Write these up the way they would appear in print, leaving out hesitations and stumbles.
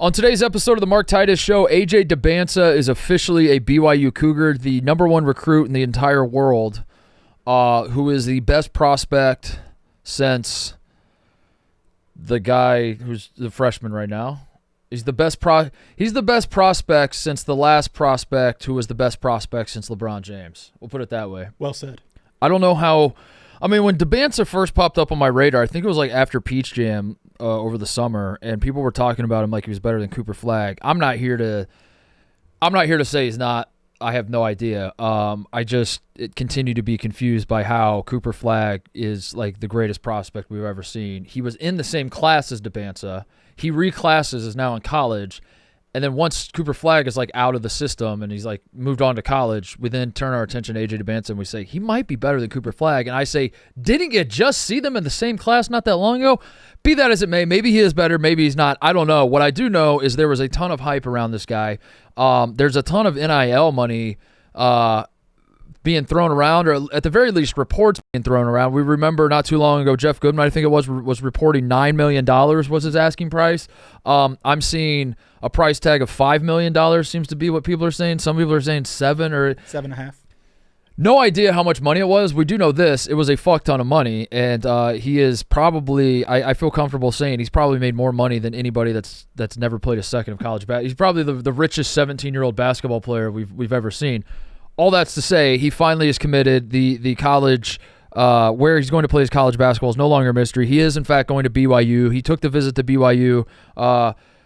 On today's episode of the Mark Titus Show, AJ Dybantsa is officially a BYU Cougar, the number one recruit in the entire world, who is the best prospect since the guy who's the freshman right now. He's the best prospect since the last prospect who was the best prospect since LeBron James. We'll put it that way. Well said. I don't know how. I mean, when Dybantsa first popped up on my radar, I think it was like after Peach Jam over the summer, and people were talking about him like he was better than Cooper Flagg. I'm not here to say he's not. I have no idea. I just continue to be confused by how Cooper Flagg is like the greatest prospect we've ever seen. He was in the same class as Dybantsa. He reclasses, is now in college. And then once Cooper Flagg is like out of the system and he's like moved on to college, we then turn our attention to AJ Dybantsa and we say, he might be better than Cooper Flagg. And I say, didn't you just see them in the same class not that long ago? Be that as it may, maybe he is better, maybe he's not. I don't know. What I do know is there was a ton of hype around this guy. There's a ton of NIL money being thrown around, or at the very least reports being thrown around. We remember not too long ago, Jeff Goodman, I think it was reporting $9 million was his asking price. I'm seeing a price tag of $5 million seems to be what people are saying. Some people are saying 7 or 7.5. No idea how much money it was. We do know this. It was a fuck ton of money, and he is probably, I feel comfortable saying he's probably made more money than anybody that's never played a second of college basketball. He's probably the richest 17-year-old basketball player we've ever seen. All that's to say, he finally is committed. The college where he's going to play his college basketball is no longer a mystery. He is, in fact, going to BYU. He took the visit to BYU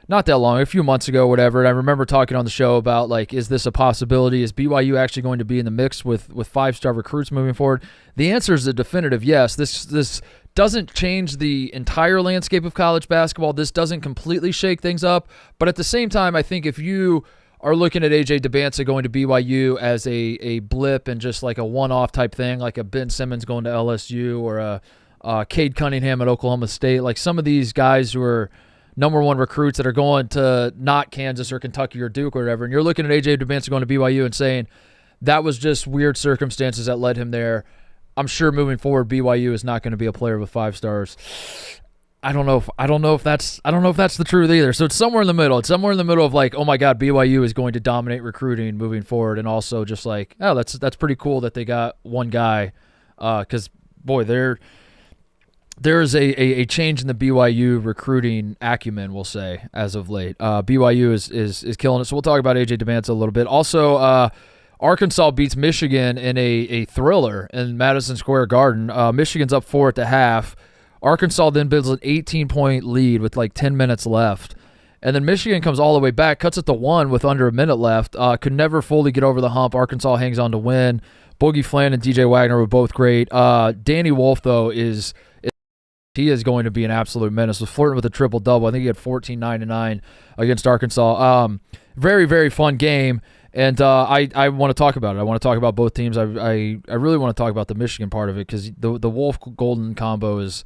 not that long, a few months ago, whatever. And I remember talking on the show about, like, is this a possibility? Is BYU actually going to be in the mix with five-star recruits moving forward? The answer is a definitive yes. This doesn't change the entire landscape of college basketball. This doesn't completely shake things up. But at the same time, I think if you are looking at AJ Dybantsa going to BYU as a blip and just like a one-off type thing, like a Ben Simmons going to LSU or a Cade Cunningham at Oklahoma State, like some of these guys who are number one recruits that are going to not Kansas or Kentucky or Duke or whatever, and you're looking at AJ Dybantsa going to BYU and saying that was just weird circumstances that led him there. I'm sure moving forward BYU is not going to be a player with 5 stars. I don't know if that's the truth either. So it's somewhere in the middle. It's somewhere in the middle of like, oh my God, BYU is going to dominate recruiting moving forward, and also just like, oh, that's pretty cool that they got one guy, because boy, there's a change in the BYU recruiting acumen, we'll say, as of late. BYU is killing it. So we'll talk about AJ Dybantsa a little bit. Also, Arkansas beats Michigan in a thriller in Madison Square Garden. Michigan's up 4 at the half. Arkansas then builds an 18-point lead with like 10 minutes left. And then Michigan comes all the way back, cuts it to 1 with under a minute left. Could never fully get over the hump. Arkansas hangs on to win. Boogie Flan and DJ Wagner were both great. Danny Wolf, though, he is going to be an absolute menace. Was flirting with a triple-double. I think he had 14, 9, and 9 against Arkansas. Very, very fun game. And I want to talk about it. I want to talk about both teams. I really want to talk about the Michigan part of it because the Wolf-Golden combo is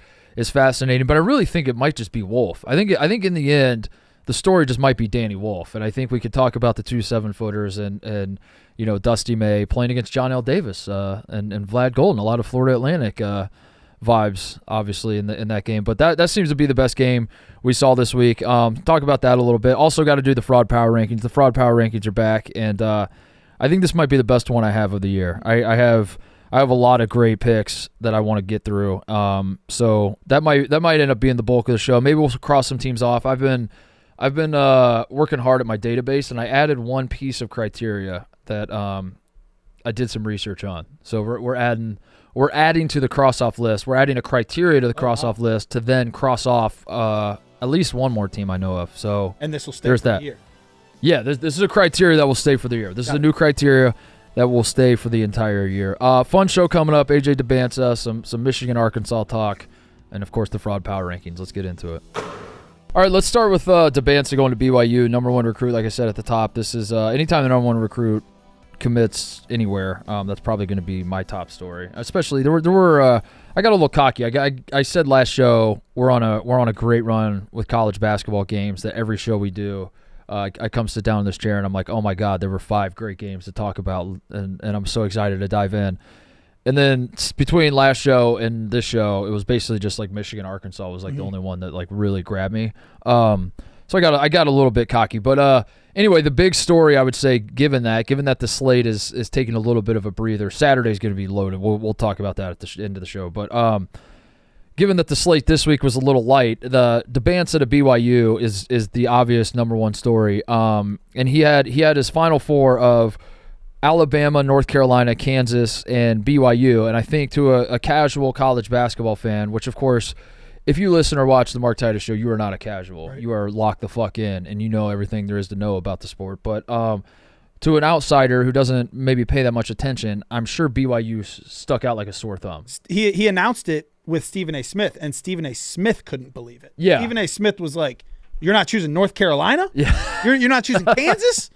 fascinating. But I really think it might just be Wolf. I think in the end, the story just might be Danny Wolf. And I think we could talk about the 2 7-footers and Dusty May playing against John L. Davis and Vlad Golden. A lot of Florida Atlantic vibes, obviously, in that game. But that seems to be the best game we saw this week. Talk about that a little bit. Also got to do the Fraud Power Rankings. The Fraud Power Rankings are back, and I think this might be the best one I have of the year. I have a lot of great picks that I want to get through. So that might end up being the bulk of the show. Maybe we'll cross some teams off. I've been working hard at my database, and I added one piece of criteria that I did some research on. So we're adding to the cross-off list. We're adding a criteria to the cross-off list to then cross off at least one more team I know of. So and this will stay for the year. Yeah, this is a criteria that will stay for the year. This is a new criteria that will stay for the entire year. Fun show coming up. AJ Dybantsa, some Michigan, Arkansas talk, and, of course, the Fraud Power Rankings. Let's get into it. All right, let's start with Dybantsa going to BYU, number one recruit, like I said at the top. This is anytime the number one recruit commits anywhere, that's probably going to be my top story. Especially there were I got a little cocky. I said last show we're on a great run with college basketball games. That every show we do, I come sit down in this chair and I'm like, oh my God, there were 5 great games to talk about, and I'm so excited to dive in. And then between last show and this show, it was basically just like Michigan, Arkansas was like the only one that like really grabbed me. So I got a little bit cocky, but anyway, the big story I would say, given that the slate is taking a little bit of a breather, Saturday's going to be loaded. We'll talk about that at the end of the show. But given that the slate this week was a little light, the Dybantsa to BYU is the obvious number one story. And he had his Final Four of Alabama, North Carolina, Kansas, and BYU. And I think to a casual college basketball fan, which of course, if you listen or watch the Mark Titus show, you are not a casual. Right. You are locked the fuck in, and you know everything there is to know about the sport. But to an outsider who doesn't maybe pay that much attention, I'm sure BYU stuck out like a sore thumb. He announced it with Stephen A. Smith, and Stephen A. Smith couldn't believe it. Yeah. Stephen A. Smith was like, "You're not choosing North Carolina? Yeah. You're not choosing Kansas?"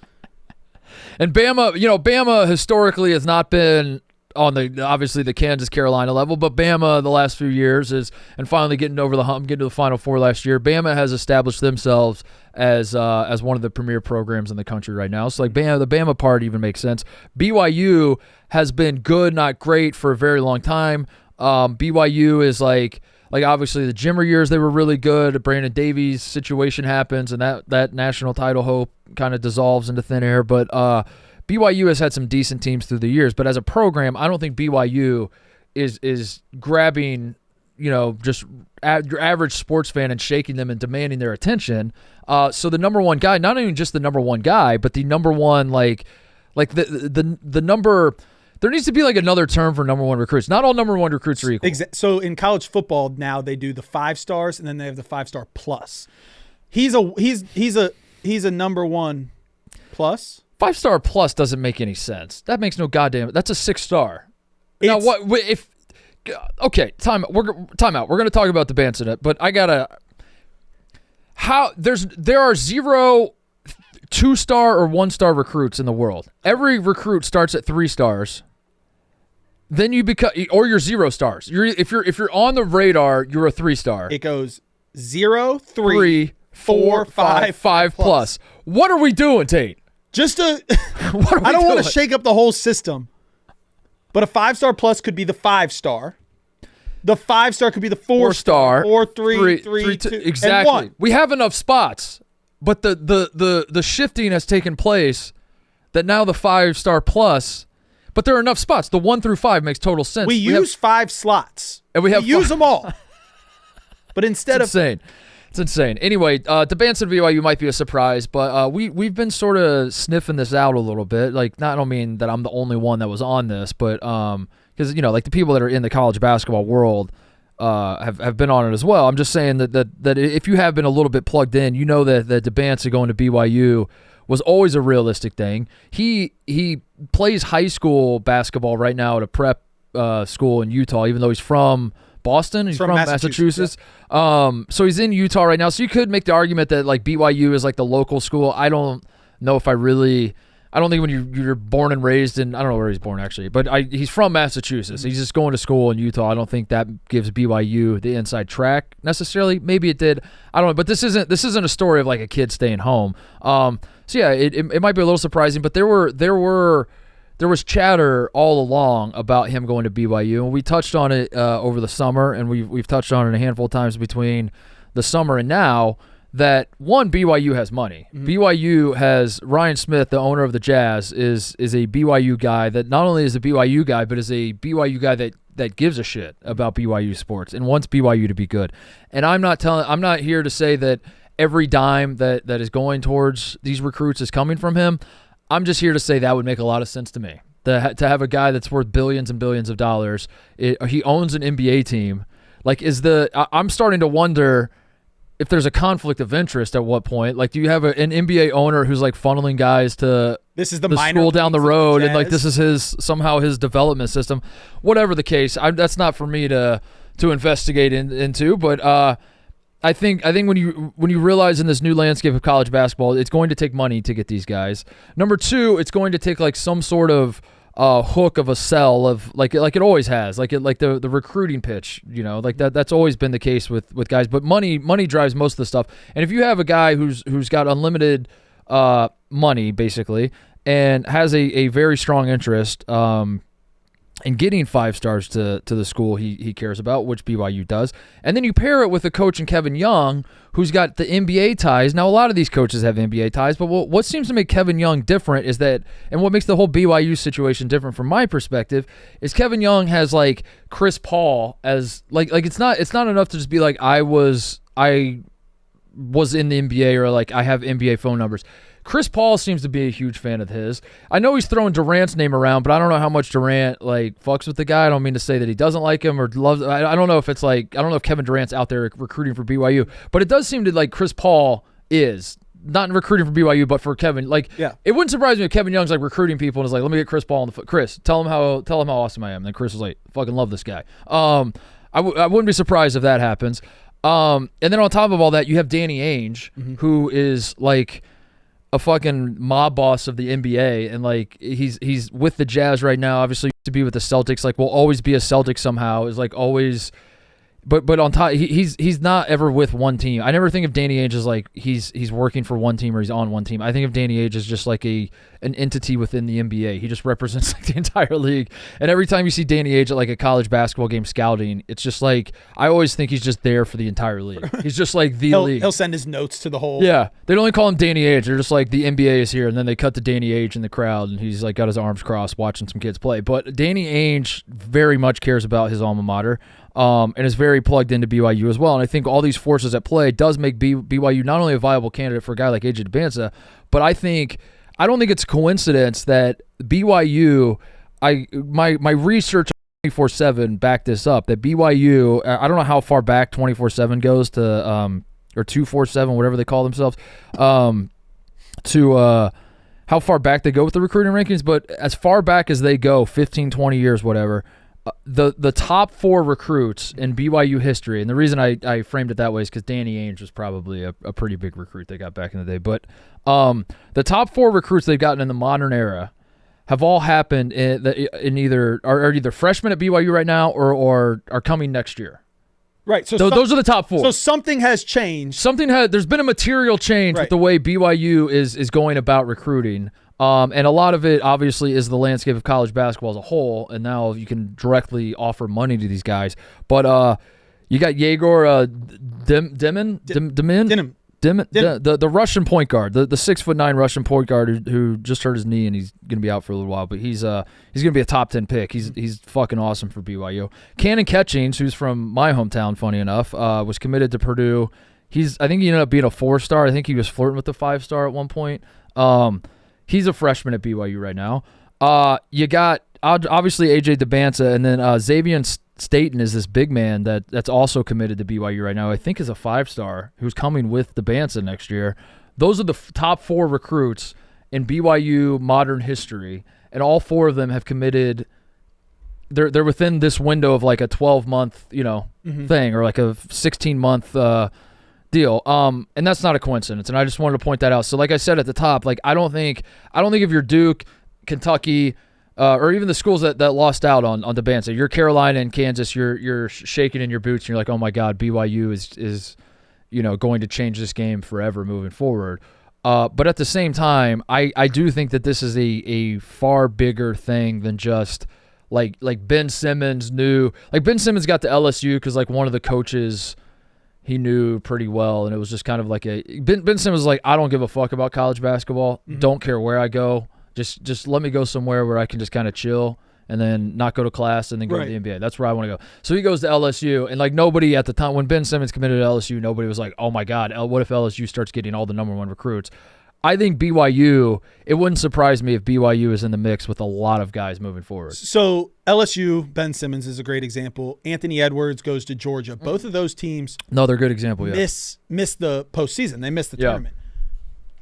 And Bama historically has not been on obviously the Kansas-Carolina level, but Bama the last few years and finally getting over the hump, getting to the Final Four last year. Bama has established themselves as one of the premier programs in the country right now. So like the Bama part even makes sense. BYU has been good, not great for a very long time. BYU is like obviously the Jimmer years they were really good. Brandon Davies situation happens and that national title hope kind of dissolves into thin air. But BYU has had some decent teams through the years, but as a program, I don't think BYU is grabbing, just your average sports fan and shaking them and demanding their attention. So the number one guy, not even just the number one guy, but the number one like the number. There needs to be like another term for number one recruits. Not all number one recruits are equal. So in college football now they do the 5 stars and then they have the 5-star plus. He's a number one plus. 5-star plus doesn't make any sense. That makes no goddamn. That's a 6-star. Now what if? Okay, time out. We're going to talk about the Dybantsa, but I gotta. There are 0 2-star or 1-star recruits in the world. Every recruit starts at 3 stars. Then you become, or you're 0 stars. If you're on the radar, you're a 3-star. It goes 0, 3, 4, 5 plus. What are we doing, Tate? I don't want to shake up the whole system, but a 5-star plus could be the 5-star. The 5-star could be the 4-star. Or 3, 2, exactly. And 1. We have enough spots, but the shifting has taken place that now the 5-star plus, but there are enough spots. The 1 through 5 makes total sense. We use 5 slots. And we use them all. But instead It's insane. Anyway, Dybantsa and BYU might be a surprise, but we've been sort of sniffing this out a little bit. Like, I don't mean that I'm the only one that was on this, but because like the people that are in the college basketball world have been on it as well. I'm just saying that if you have been a little bit plugged in, you know that Dybantsa going to BYU was always a realistic thing. He plays high school basketball right now at a prep school in Utah, even though he's from Boston. He's from Massachusetts. Yeah. So he's in Utah right now. So you could make the argument that like BYU is like the local school. I don't know if I don't think when you're born and raised in, I don't know where he's born actually, but he's from Massachusetts. Mm-hmm. He's just going to school in Utah. I don't think that gives BYU the inside track necessarily. Maybe it did. I don't know. But this isn't a story of like a kid staying home. So yeah, it might be a little surprising, but there was chatter all along about him going to BYU, and we touched on it over the summer, and we've touched on it a handful of times between the summer and now. That one, BYU has money. Mm-hmm. BYU has Ryan Smith, the owner of the Jazz, is a BYU guy that not only is a BYU guy, but is a BYU guy that gives a shit about BYU sports and wants BYU to be good. And I'm not here to say that every dime that is going towards these recruits is coming from him. I'm just here to say that would make a lot of sense to me. To have a guy that's worth billions and billions of dollars, he owns an NBA team. Like, I'm starting to wonder if there's a conflict of interest at what point. Like, do you have an NBA owner who's like funneling guys to the school down the road, and like this is somehow his development system? Whatever the case, that's not for me to investigate into. But I think when you realize in this new landscape of college basketball, it's going to take money to get these guys. Number two, it's going to take like some sort of hook of a sell of like it always has, like the recruiting pitch, like that's always been the case with guys. But money drives most of the stuff. And if you have a guy who's got unlimited money basically and has a very strong interest, and getting 5 stars to the school he cares about, which BYU does. And then you pair it with a coach in Kevin Young, who's got the NBA ties. Now, a lot of these coaches have NBA ties, but what seems to make Kevin Young different is that, and what makes the whole BYU situation different from my perspective, is Kevin Young has like Chris Paul as like it's not enough to just be like I was in the NBA or like I have NBA phone numbers. Chris Paul seems to be a huge fan of his. I know he's throwing Durant's name around, but I don't know how much Durant like fucks with the guy. I don't mean to say that he doesn't like him or loves. I don't know if it's like I don't know if Kevin Durant's out there recruiting for BYU, but it does seem to like Chris Paul is not recruiting for BYU, but for Kevin. Like, It wouldn't surprise me if Kevin Young's like recruiting people and is like, let me get Chris Paul on the foot. Chris, tell him how awesome I am. And then Chris was like, fucking love this guy. I wouldn't be surprised if that happens. And then on top of all that, you have Danny Ainge, who is like a fucking mob boss of the NBA, and like he's with the Jazz right now. Obviously, used to be with the Celtics. Like, will always be a Celtic somehow. Is like always, but on top, he's not ever with one team. I never think of Danny Ainge as like he's working for one team or he's on one team. I think of Danny Ainge as just like an entity within the NBA. He just represents like the entire league. And every time you see Danny Ainge at like a college basketball game scouting, it's just like I always think he's just there for the entire league. He's just like the league. He'll send his notes to the whole. Yeah, they don't only call him Danny Ainge. They're just like the NBA is here, and then they cut to Danny Ainge in the crowd, and he's like got his arms crossed watching some kids play. But Danny Ainge very much cares about his alma mater. And is very plugged into BYU as well. And I think all these forces at play does make BYU not only a viable candidate for a guy like AJ Dybantsa, but I don't think it's a coincidence that BYU, my research 24/7 backed this up, that BYU, I don't know how far back 24/7 goes to, or 247, whatever they call themselves, to how far back they go with the recruiting rankings, but as far back as they go, 15, 20 years, whatever, the top 4 recruits in BYU history, and the reason I framed it that way is because Danny Ainge was probably a pretty big recruit they got back in the day. But the top 4 recruits they've gotten in the modern era have all happened in either are either freshmen at BYU right now or are coming next year. Right. So those are the top 4. So something has changed. There's been a material change with the way BYU is going about recruiting. And a lot of it, obviously, is the landscape of college basketball as a whole, and now you can directly offer money to these guys. But you got Yegor Dimin, the Russian point guard, the 6'9" Russian point guard who just hurt his knee and he's going to be out for a little while, but he's going to be a top 10 pick. He's fucking awesome for BYU. Cannon Catchings, who's from my hometown, funny enough, was committed to Purdue. I think he ended up being a 4-star. I think he was flirting with the 5-star at one point. He's a freshman at BYU right now. You got obviously AJ Dybantsa, and then Xavier Staten is this big man that's also committed to BYU right now. I think is a 5-star who's coming with Dybantsa next year. Those are the top 4 recruits in BYU modern history, and all 4 of them have committed. They're within this window of like a 12-month thing or like a 16-month deal. And that's not a coincidence, and I just wanted to point that out. So like I said at the top, like I don't think if you're Duke, Kentucky, or even the schools that lost out on Dybantsa, you're Carolina and Kansas, you're shaking in your boots and you're like, oh my God, BYU is going to change this game forever moving forward. But at the same time, I do think that this is a far bigger thing than just like Ben Simmons knew. Like Ben Simmons got to LSU because like one of the coaches he knew pretty well, and it was just kind of like Ben Simmons was like, I don't give a fuck about college basketball. Don't care where I go. Just let me go somewhere where I can just kind of chill and then not go to class and then go to the NBA. That's where I want to go. So he goes to LSU, and like nobody at the time when Ben Simmons committed to LSU, nobody was like, oh my God, what if LSU starts getting all the number 1 recruits? I think BYU, it wouldn't surprise me if BYU is in the mix with a lot of guys moving forward. So LSU, Ben Simmons is a great example. Anthony Edwards goes to Georgia. Both of those teams they're good example, miss the postseason. They miss the tournament.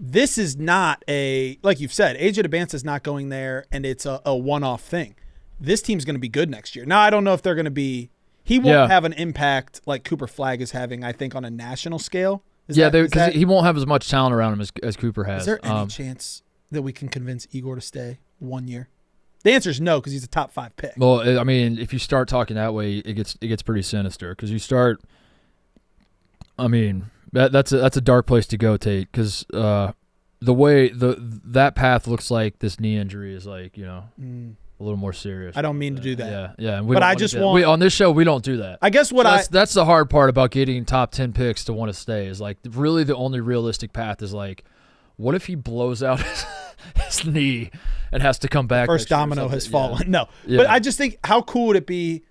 This is not like you've said, AJ Dybantsa is not going there, and it's a one-off thing. This team's going to be good next year. Now, I don't know if they're going to be – he won't have an impact like Cooper Flagg is having, I think, on a national scale. Because he won't have as much talent around him as Cooper has. Is there any chance that we can convince Igor to stay 1 year? The answer is no, because he's a top 5 pick. Well, I mean, if you start talking that way, it gets pretty sinister. Because you start, I mean, that's a dark place to go, Tate. Because the way that path looks like this knee injury is like, a little more serious. I don't mean to do that. Yeah. But I just want on this show we don't do that. I guess that's the hard part about getting top 10 picks to want to stay is like really the only realistic path is like, what if he blows out his knee and has to come back? First domino has fallen. No, but I just think how cool would it be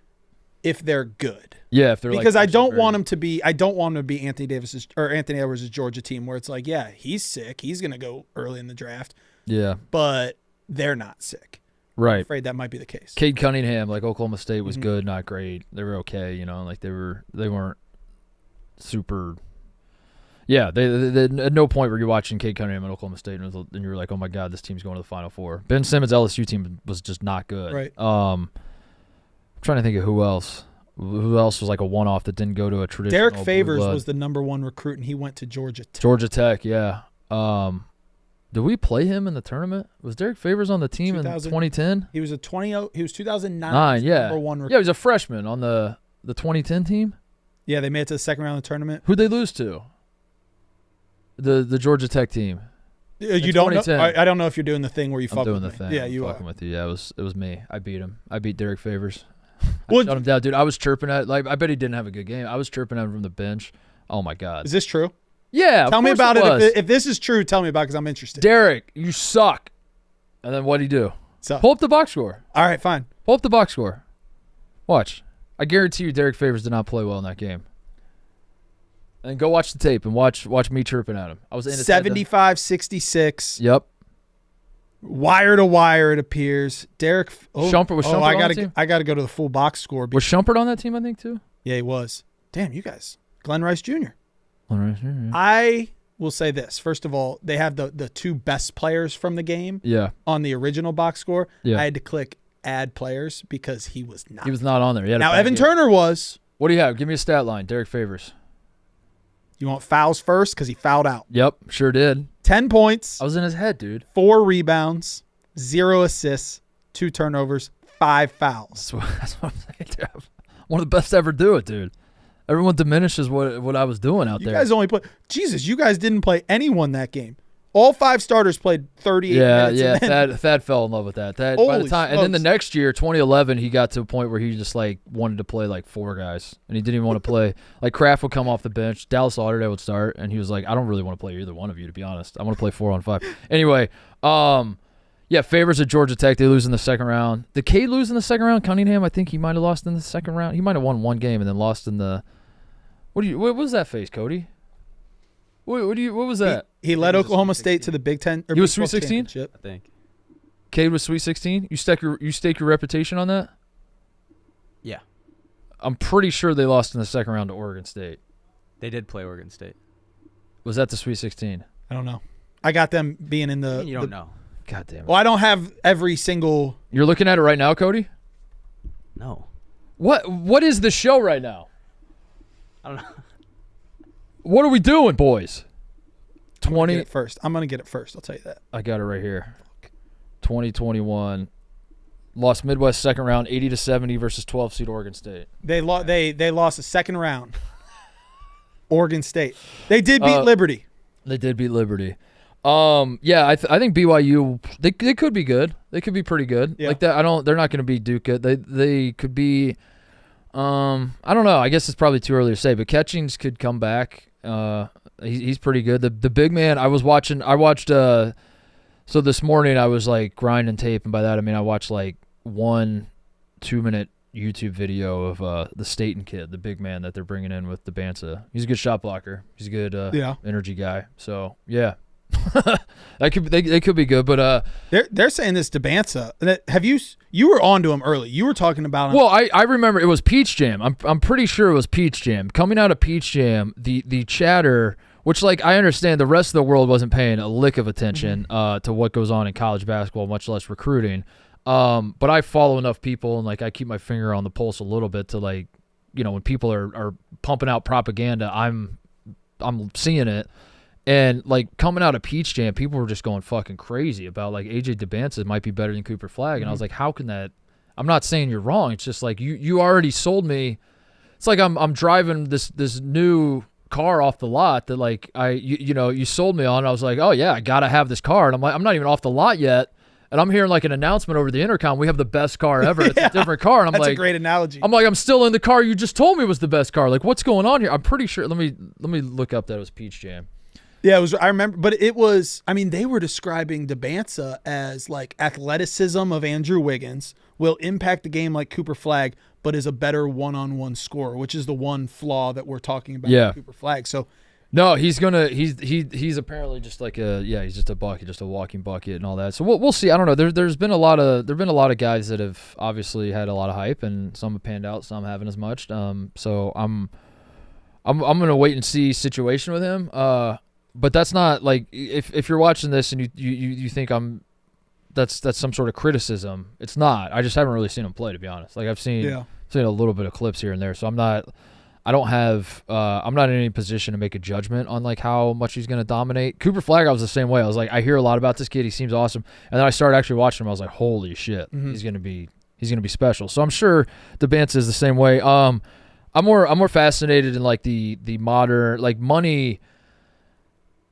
if they're good? Yeah, if they're because like, I don't want them to be. I don't want them to be Anthony Edwards' Georgia team where it's like, yeah, he's sick. He's gonna go early in the draft. Yeah, but they're not sick. Right. I'm afraid that might be the case. Cade Cunningham, like Oklahoma State was good, not great. They were okay, like they weren't super. Yeah, they at no point were you watching Cade Cunningham at Oklahoma State and you were like, oh my God, this team's going to the Final Four. Ben Simmons' LSU team was just not good. Right. I'm trying to think of who else. Who else was like a one-off that didn't go to a traditional? Derek Favors was the number one recruit, and he went to Georgia Tech. Georgia Tech, yeah. Did we play him in the tournament? Was Derek Favors on the team in 2010? He was He was 2009. Yeah. Number one recruit. Yeah, he was a freshman on the 2010 team. Yeah, they made it to the second round of the tournament. Who'd they lose to? The Georgia Tech team. You don't know? I don't know if you're doing the thing where you fuck with me. I'm doing the thing. Yeah, I'm you fucking are. with you. Yeah, it was me. I beat him. I beat Derek Favors. Well, shut him down, dude. I was chirping at I bet he didn't have a good game. I was chirping at him from the bench. Oh my God. Is this true? Yeah. Tell me about it. If this is true, tell me about it because I'm interested. Derek, you suck. And then what'd he do? Pull up the box score. All right, fine. Pull up the box score. Watch. I guarantee you Derek Favors did not play well in that game. And go watch the tape and watch me chirping at him. I was in 75-66. Yep. Wire to wire, it appears. Derek. Shumpert was Shumpert on that team? I got to go to the full box score. Was Shumpert on that team, I think, too? Yeah, he was. Damn, you guys. Glenn Rice Jr. Yeah. I will say this. First of all, they have the two best players from the game on the original box score. Yeah. I had to click add players because he was not. He was not on there. Now, Evan Turner was. What do you have? Give me a stat line. Derek Favors. You want fouls first because he fouled out. Yep, sure did. 10 points. I was in his head, dude. 4 rebounds, 0 assists, 2 turnovers, 5 fouls. That's what I'm saying, dude. One of the best to ever do it, dude. Everyone diminishes what I was doing out there. You guys only play. Jesus, you guys didn't play anyone that game. All 5 starters played 38 minutes. Yeah. Thad fell in love with that. By the time, and then the next year, 2011, he got to a point where he just like wanted to play like 4 guys, and he didn't even want to play. Like Kraft would come off the bench, Dallas Lauderdale would start, and he was like, "I don't really want to play either one of you, to be honest. I want to play 4-on-5." Anyway, Favors at Georgia Tech. They lose in the second round. Did Cade lose in the second round? Cunningham, I think he might have lost in the second round. He might have won one game and then lost in the. What was that face, Cody? What was that? He led Oklahoma State to the Big Ten. He was Sweet 16? I think. Cade was Sweet 16? You stake your reputation on that? Yeah. I'm pretty sure they lost in the second round to Oregon State. They did play Oregon State. Was that the Sweet 16? I don't know. I got them being in the. You don't know. God damn it. Well, I don't have every single. You're looking at it right now, Cody? No. What is the show right now? I don't know. What are we doing, boys? 20 first. I'm gonna get it first. I'll tell you that. I got it right here. 2021 lost Midwest second round 80-70 versus 12 seed Oregon State. They lost the second round. Oregon State. They did beat Liberty. They did beat Liberty. I think BYU they could be good. They could be pretty good. Yeah. Like that. They're not going to be Duke good. They could be. I don't know. I guess it's probably too early to say, but Catchings could come back. He's pretty good. The big man. I watched. So this morning I was like grinding tape, and by that I mean I watched like 1 2-minute YouTube video of the Staten kid, the big man that they're bringing in with Dybantsa. He's a good shot blocker. He's a good energy guy. So yeah. They could be good, but they're saying this Dybantsa. Have you were on to him early? You were talking about him. Well, I remember it was Peach Jam. I'm pretty sure it was Peach Jam. Coming out of Peach Jam, the chatter, which like I understand the rest of the world wasn't paying a lick of attention to what goes on in college basketball, much less recruiting. But I follow enough people and like I keep my finger on the pulse a little bit to like, when people are pumping out propaganda, I'm seeing it. And, like, coming out of Peach Jam, people were just going fucking crazy about, like, AJ Dybantsa might be better than Cooper Flagg. And I was like, how can that – I'm not saying you're wrong. It's just, like, you already sold me – it's like I'm driving this new car off the lot that, like, you sold me on. I was like, oh, yeah, I got to have this car. And I'm like, I'm not even off the lot yet. and I'm hearing like an announcement over the intercom. We have the best car ever. It's a different car, and I'm That's like, a great analogy. I'm still in the car you just told me was the best car. Like, what's going on here? I'm pretty sure. Let me look up that it was Peach Jam. Yeah, it was. I remember, but it was. I mean, they were describing Dybantsa as like athleticism of Andrew Wiggins will impact the game like Cooper Flagg, but is a better one-on-one scorer, which is the one flaw that we're talking about with Cooper Flagg. So, no, he's apparently just like he's just a bucket, just a walking bucket and all that. So we'll see. I don't know. There's been a lot of guys that have obviously had a lot of hype, and some have panned out, some haven't as much. So I'm gonna wait and see situation with him. But that's not like if you're watching this and you think that's some sort of criticism. It's not. I just haven't really seen him play, to be honest. Like I've seen a little bit of clips here and there. So I'm not in any position to make a judgment on like how much he's going to dominate. Cooper Flagg, I was the same way. I was like, I hear a lot about this kid. He seems awesome. And then I started actually watching him. I was like, holy shit, he's going to be special. So I'm sure Dybantsa is the same way. I'm more fascinated in like the modern like money.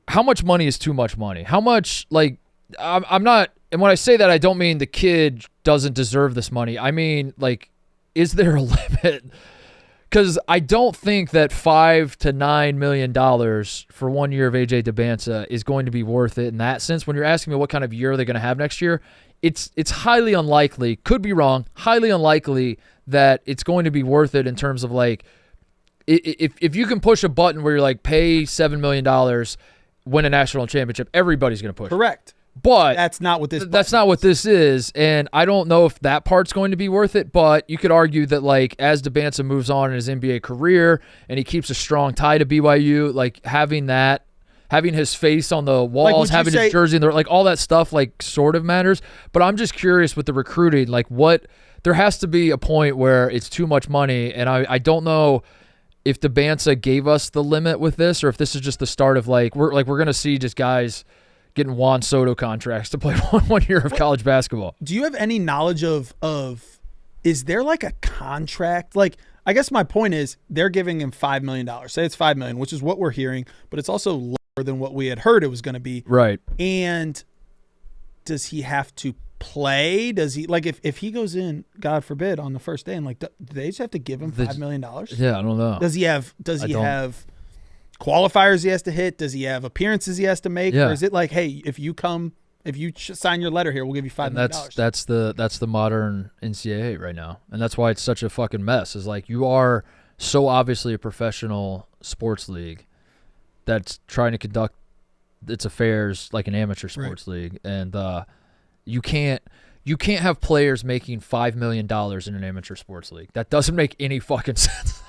How much money is too much money? How much like I'm not. And when I say that, I don't mean the kid doesn't deserve this money. I mean like, is there a limit? Because I don't think that $5 to $9 million for 1 year of AJ Dybantsa is going to be worth it in that sense. When you're asking me what kind of year they're going to have next year, it's highly unlikely, could be wrong, highly unlikely that it's going to be worth it in terms of like, if you can push a button where you're like, pay $7 million, win a national championship, everybody's going to push. Correct. But that's not what this is, and I don't know if that part's going to be worth it, but you could argue that like as Dybantsa moves on in his NBA career and he keeps a strong tie to BYU, like having his face on the walls, having his jersey, like all that stuff like sort of matters. But I'm just curious with the recruiting, like there has to be a point where it's too much money, and I don't know if Dybantsa gave us the limit with this or if this is just the start of like we're going to see just guys getting Juan Soto contracts to play one year of college basketball. Do you have any knowledge of is there like a contract? Like, I guess my point is they're giving him $5 million. Say it's $5 million, which is what we're hearing, but it's also lower than what we had heard it was going to be. Right. And does he have to play? Does he like if he goes in, God forbid, on the first day and like do they just have to give him $5 million? Yeah, I don't know. Does he have qualifiers he has to hit? Does he have appearances he has to make? Yeah. Or is it like, hey, if you sign your letter here, we'll give you $5 million? That's the modern NCAA right now, and that's why it's such a fucking mess. Is like you are so obviously a professional sports league that's trying to conduct its affairs like an amateur sports league, and you can't have players making $5 million in an amateur sports league. That doesn't make any fucking sense.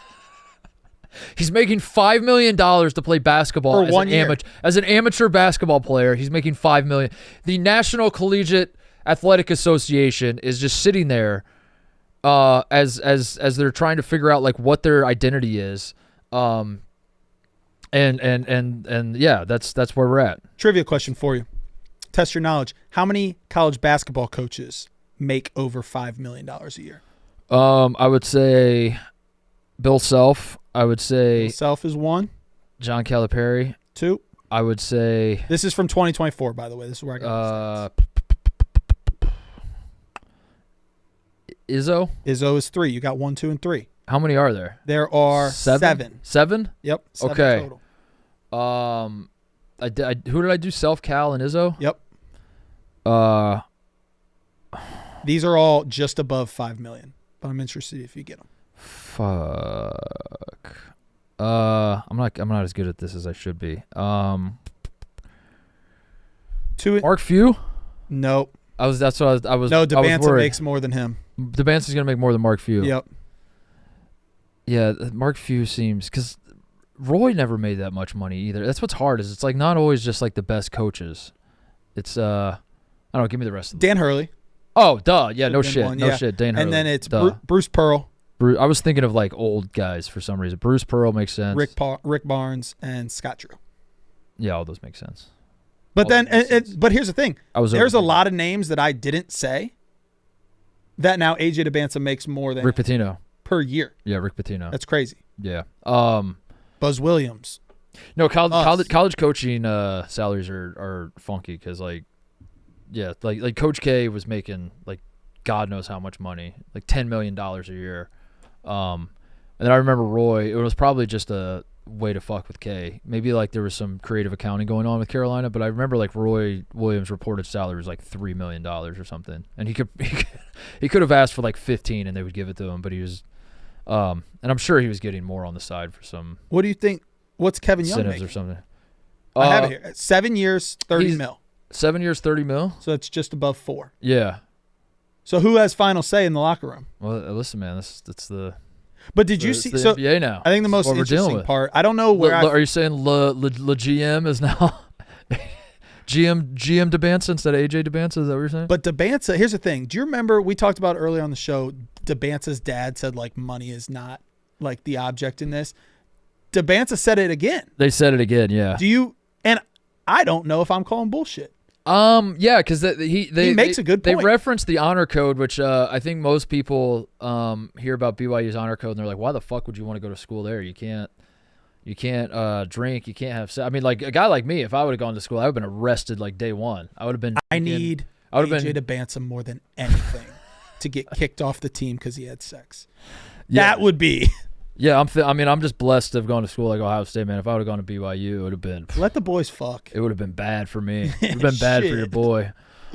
He's making $5 million to play basketball for 1 year. As an amateur basketball player, he's making $5 million. The National Collegiate Athletic Association is just sitting there as they're trying to figure out like what their identity is. And yeah, that's where we're at. Trivia question for you. Test your knowledge. How many college basketball coaches make over $5 million a year? I would say Bill Self. I would say Bill Self is 1. John Calipari. 2. I would say this is from 2024, by the way. This is where I got Izzo. Izzo is 3. You got 1, 2, and 3. How many are there? There are 7. 7? Yep. 7 okay. Total. Who did I do? Self, Cal, and Izzo. Yep. These are all just above $5 million, but I'm interested if you get them. Fuck. I'm not as good at this as I should be. Mark Few? Nope. That's what I was. No, Dybantsa makes more than him. Dybantsa's gonna make more than Mark Few. Yep. Yeah, Mark Few seems because Roy never made that much money either. That's what's hard is it's like not always just like the best coaches. It's I don't know. Give me the rest of them. Dan Hurley. Oh, duh. Yeah, no shit. No shit. Dan Hurley. And then it's Bruce Pearl. I was thinking of like old guys for some reason. Bruce Pearl makes sense. Rick Barnes and Scott Drew. Yeah, all those make sense. But but here's the thing. There's a lot of names that I didn't say that now AJ Dybantsa makes more than Rick Pitino per year. Yeah, Rick Pitino. That's crazy. Yeah. Buzz Williams. No, college coaching salaries are funky because like yeah, like Coach K was making like God knows how much money, like $10 million a year. And then I remember Roy. It was probably just a way to fuck with K. Maybe like there was some creative accounting going on with Carolina, but I remember like Roy Williams' reported salary was like $3 million or something, and he could have asked for like 15 and they would give it to him, but he was, and I'm sure he was getting more on the side for some. What do you think? What's Kevin Young incentives making? or something? I have it here. 7 years, 30 mil. 7 years, 30 mil. So it's just above 4. Yeah. So who has final say in the locker room? Well, listen, man, that's the. But did you see? The So NBA now. I think the most interesting part. I don't know where. Are you saying Le GM is now GM Dybantsa instead of AJ Dybantsa? Is that what you're saying? But Dybantsa, here's the thing. Do you remember we talked about earlier on the show? Dybantsa's dad said like money is not like the object in this. Dybantsa said it again. They said it again. Yeah. Do you? And I don't know if I'm calling bullshit. Yeah, because he makes a good point. They referenced the honor code, which I think most people hear about BYU's honor code and they're like, why the fuck would you want to go to school there? You can't drink, you can't have sex. I mean, like a guy like me, if I would have gone to school, I would have been arrested like day one. I would have been. I need AJ Dybantsa more than anything to get kicked off the team because he had sex. Yeah. That would be. Yeah, I'm just blessed to have gone to school like Ohio State, man. If I would have gone to BYU, it would have been. Let the boys fuck. It would have been bad for me. It would have been bad for your boy.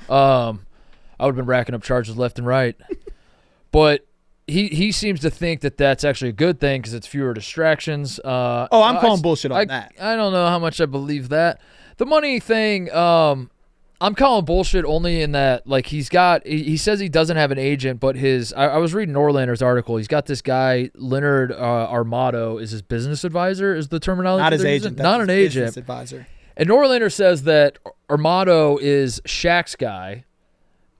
I would have been racking up charges left and right. But he seems to think that that's actually a good thing because it's fewer distractions. I'm calling bullshit on that. I don't know how much I believe that. The money thing, I'm calling bullshit only in that, like, he says he doesn't have an agent, but I was reading Norlander's article. He's got this guy, Leonard Armato, is his business advisor, is the terminology. Not his agent. Not an agent. Business advisor. And Norlander says that Armato is Shaq's guy.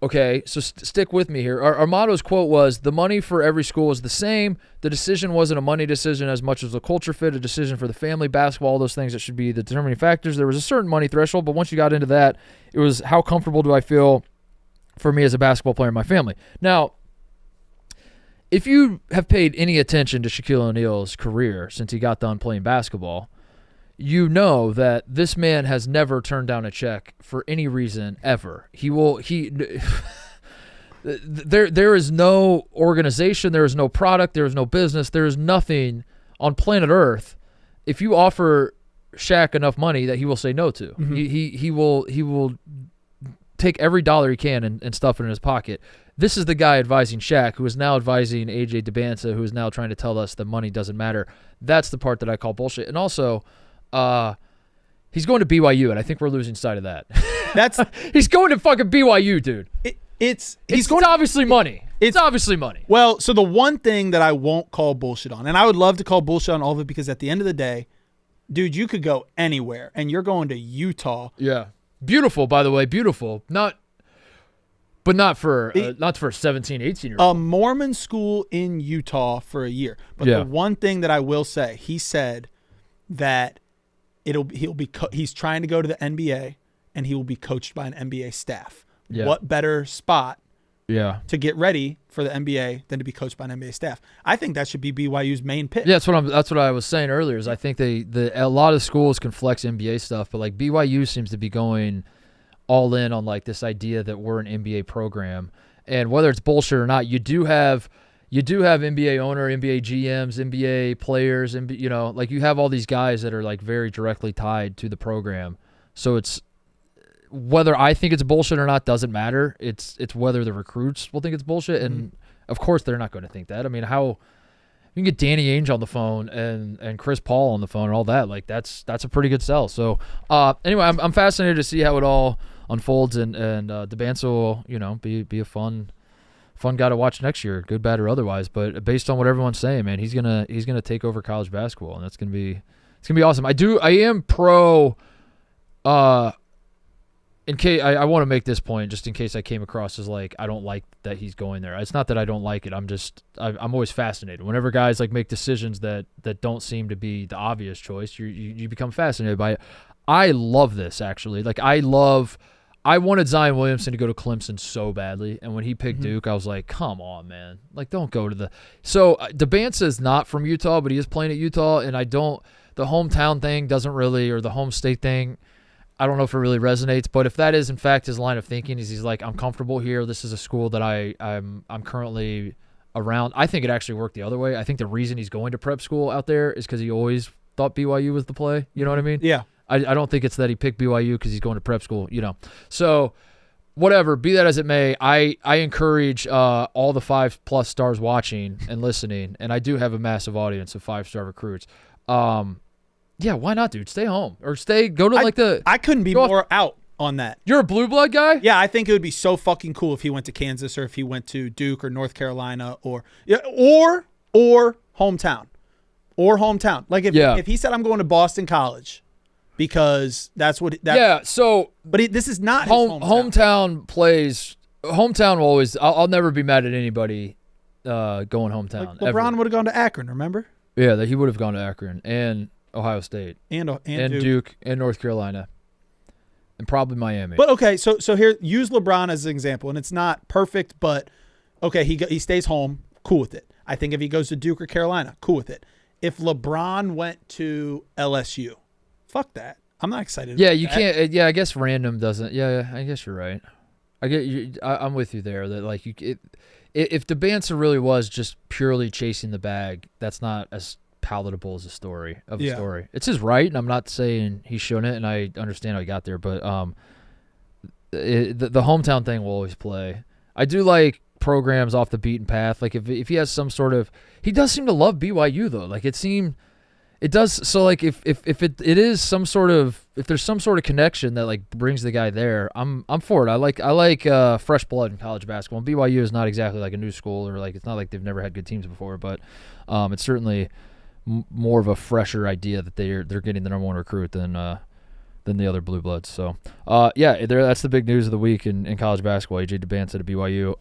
Okay, so stick with me here. Armato's quote was, the money for every school is the same. The decision wasn't a money decision as much as a culture fit, a decision for the family, basketball, all those things that should be the determining factors. There was a certain money threshold, but once you got into that, it was how comfortable do I feel for me as a basketball player in my family. Now, if you have paid any attention to Shaquille O'Neal's career since he got done playing basketball, you know that this man has never turned down a check for any reason ever. There is no organization, there is no product, there is no business, there is nothing on planet Earth. If you offer Shaq enough money that he will say no to. Mm-hmm. He will take every dollar he can and stuff it in his pocket. This is the guy advising Shaq, who is now advising AJ Dybantsa, who is now trying to tell us that money doesn't matter. That's the part that I call bullshit. And also, he's going to BYU, and I think we're losing sight of that. He's going to fucking BYU, dude. It's obviously money. It's obviously money. Well, so the one thing that I won't call bullshit on, and I would love to call bullshit on all of it, because at the end of the day, dude, you could go anywhere, and you're going to Utah. Yeah, beautiful, by the way, beautiful. Not for a 17, 18-year-old. A Mormon school in Utah for a year. But the one thing that I will say, he said that he's trying to go to the NBA, and he will be coached by an NBA staff. Yeah. What better spot to get ready for the NBA than to be coached by an NBA staff? I think that should be BYU's main pitch. Yeah, that's what I was saying earlier. Is I think a lot of schools can flex NBA stuff, but like BYU seems to be going all in on like this idea that we're an NBA program, and whether it's bullshit or not, you do have NBA owner, NBA GMs, NBA players, and like you have all these guys that are like very directly tied to the program. So it's whether I think it's bullshit or not doesn't matter. It's whether the recruits will think it's bullshit, and of course they're not going to think that. I mean, how you can get Danny Ainge on the phone and Chris Paul on the phone and all that, like that's a pretty good sell. So anyway, I'm fascinated to see how it all unfolds, and Dybantsa will be a fun guy to watch next year, good, bad, or otherwise. But based on what everyone's saying, man, he's gonna take over college basketball, and it's gonna be awesome. I am pro. In case I want to make this point, just in case I came across as like I don't like that he's going there. It's not that I don't like it. I'm always fascinated whenever guys like make decisions that don't seem to be the obvious choice. You become fascinated by it. I love this actually. Like I wanted Zion Williamson to go to Clemson so badly, and when he picked Duke, I was like, come on, man. Like don't go to the. So Dybantsa is not from Utah, but he is playing at Utah, and the hometown thing doesn't really, or the home state thing. I don't know if it really resonates, but if that is in fact his line of thinking, is he's like, I'm comfortable here. This is a school that I'm currently around. I think it actually worked the other way. I think the reason he's going to prep school out there is because he always thought BYU was the play. You know what I mean? Yeah. I don't think it's that he picked BYU because he's going to prep school, So whatever, be that as it may, I encourage all the 5+ stars watching and listening, and I do have a massive audience of 5-star recruits. Yeah, why not, dude? Stay home or go to I couldn't be more out on that. You're a blue blood guy? Yeah, I think it would be so fucking cool if he went to Kansas or if he went to Duke or North Carolina or hometown. Or hometown. Like if he said I'm going to Boston College because that's what this is not his hometown. Hometown will always I'll never be mad at anybody going hometown. Like LeBron would have gone to Akron, remember? Yeah, that he would have gone to Akron and Ohio State and Duke and North Carolina. And probably Miami. But okay, so here, use LeBron as an example, and it's not perfect, but okay, he stays home, cool with it. I think if he goes to Duke or Carolina, cool with it. If LeBron went to LSU, fuck that. I'm not excited. Yeah, you can't. Yeah, I guess random doesn't. Yeah, I guess you're right. I'm with you there. That like if Dybantsa really was just purely chasing the bag, that's not as palatable as a story. It's his right, and I'm not saying he shouldn't, and I understand how he got there, but the hometown thing will always play. I do like programs off the beaten path. Like if he has some sort of, he does seem to love BYU though. Like it does. So like if it is some sort of, if there's some sort of connection that like brings the guy there, I'm for it. I like fresh blood in college basketball. And BYU is not exactly like a new school, or like it's not like they've never had good teams before, but it's certainly more of a fresher idea that they're getting the number one recruit than the other blue bloods. So that's the big news of the week in college basketball. AJ Dybantsa to BYU.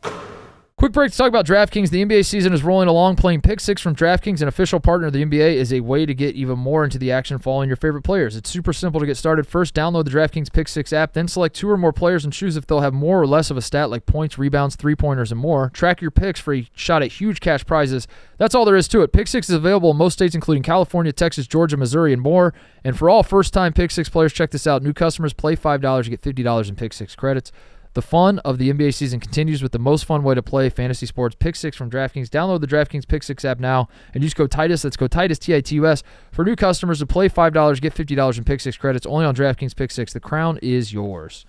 Quick break to talk about DraftKings. The NBA season is rolling along. Playing Pick 6 from DraftKings, an official partner of the NBA, is a way to get even more into the action following your favorite players. It's super simple to get started. First, download the DraftKings Pick 6 app, then select 2 or more players and choose if they'll have more or less of a stat like points, rebounds, three-pointers, and more. Track your picks for a shot at huge cash prizes. That's all there is to it. Pick 6 is available in most states, including California, Texas, Georgia, Missouri, and more. And for all first-time Pick 6 players, check this out. New customers play $5, get $50 in Pick 6 credits. The fun of the NBA season continues with the most fun way to play fantasy sports, Pick 6 from DraftKings. Download the DraftKings Pick 6 app now and use code Titus. That's code Titus, Titus. For new customers to play $5, get $50 in Pick 6 credits only on DraftKings Pick 6. The crown is yours.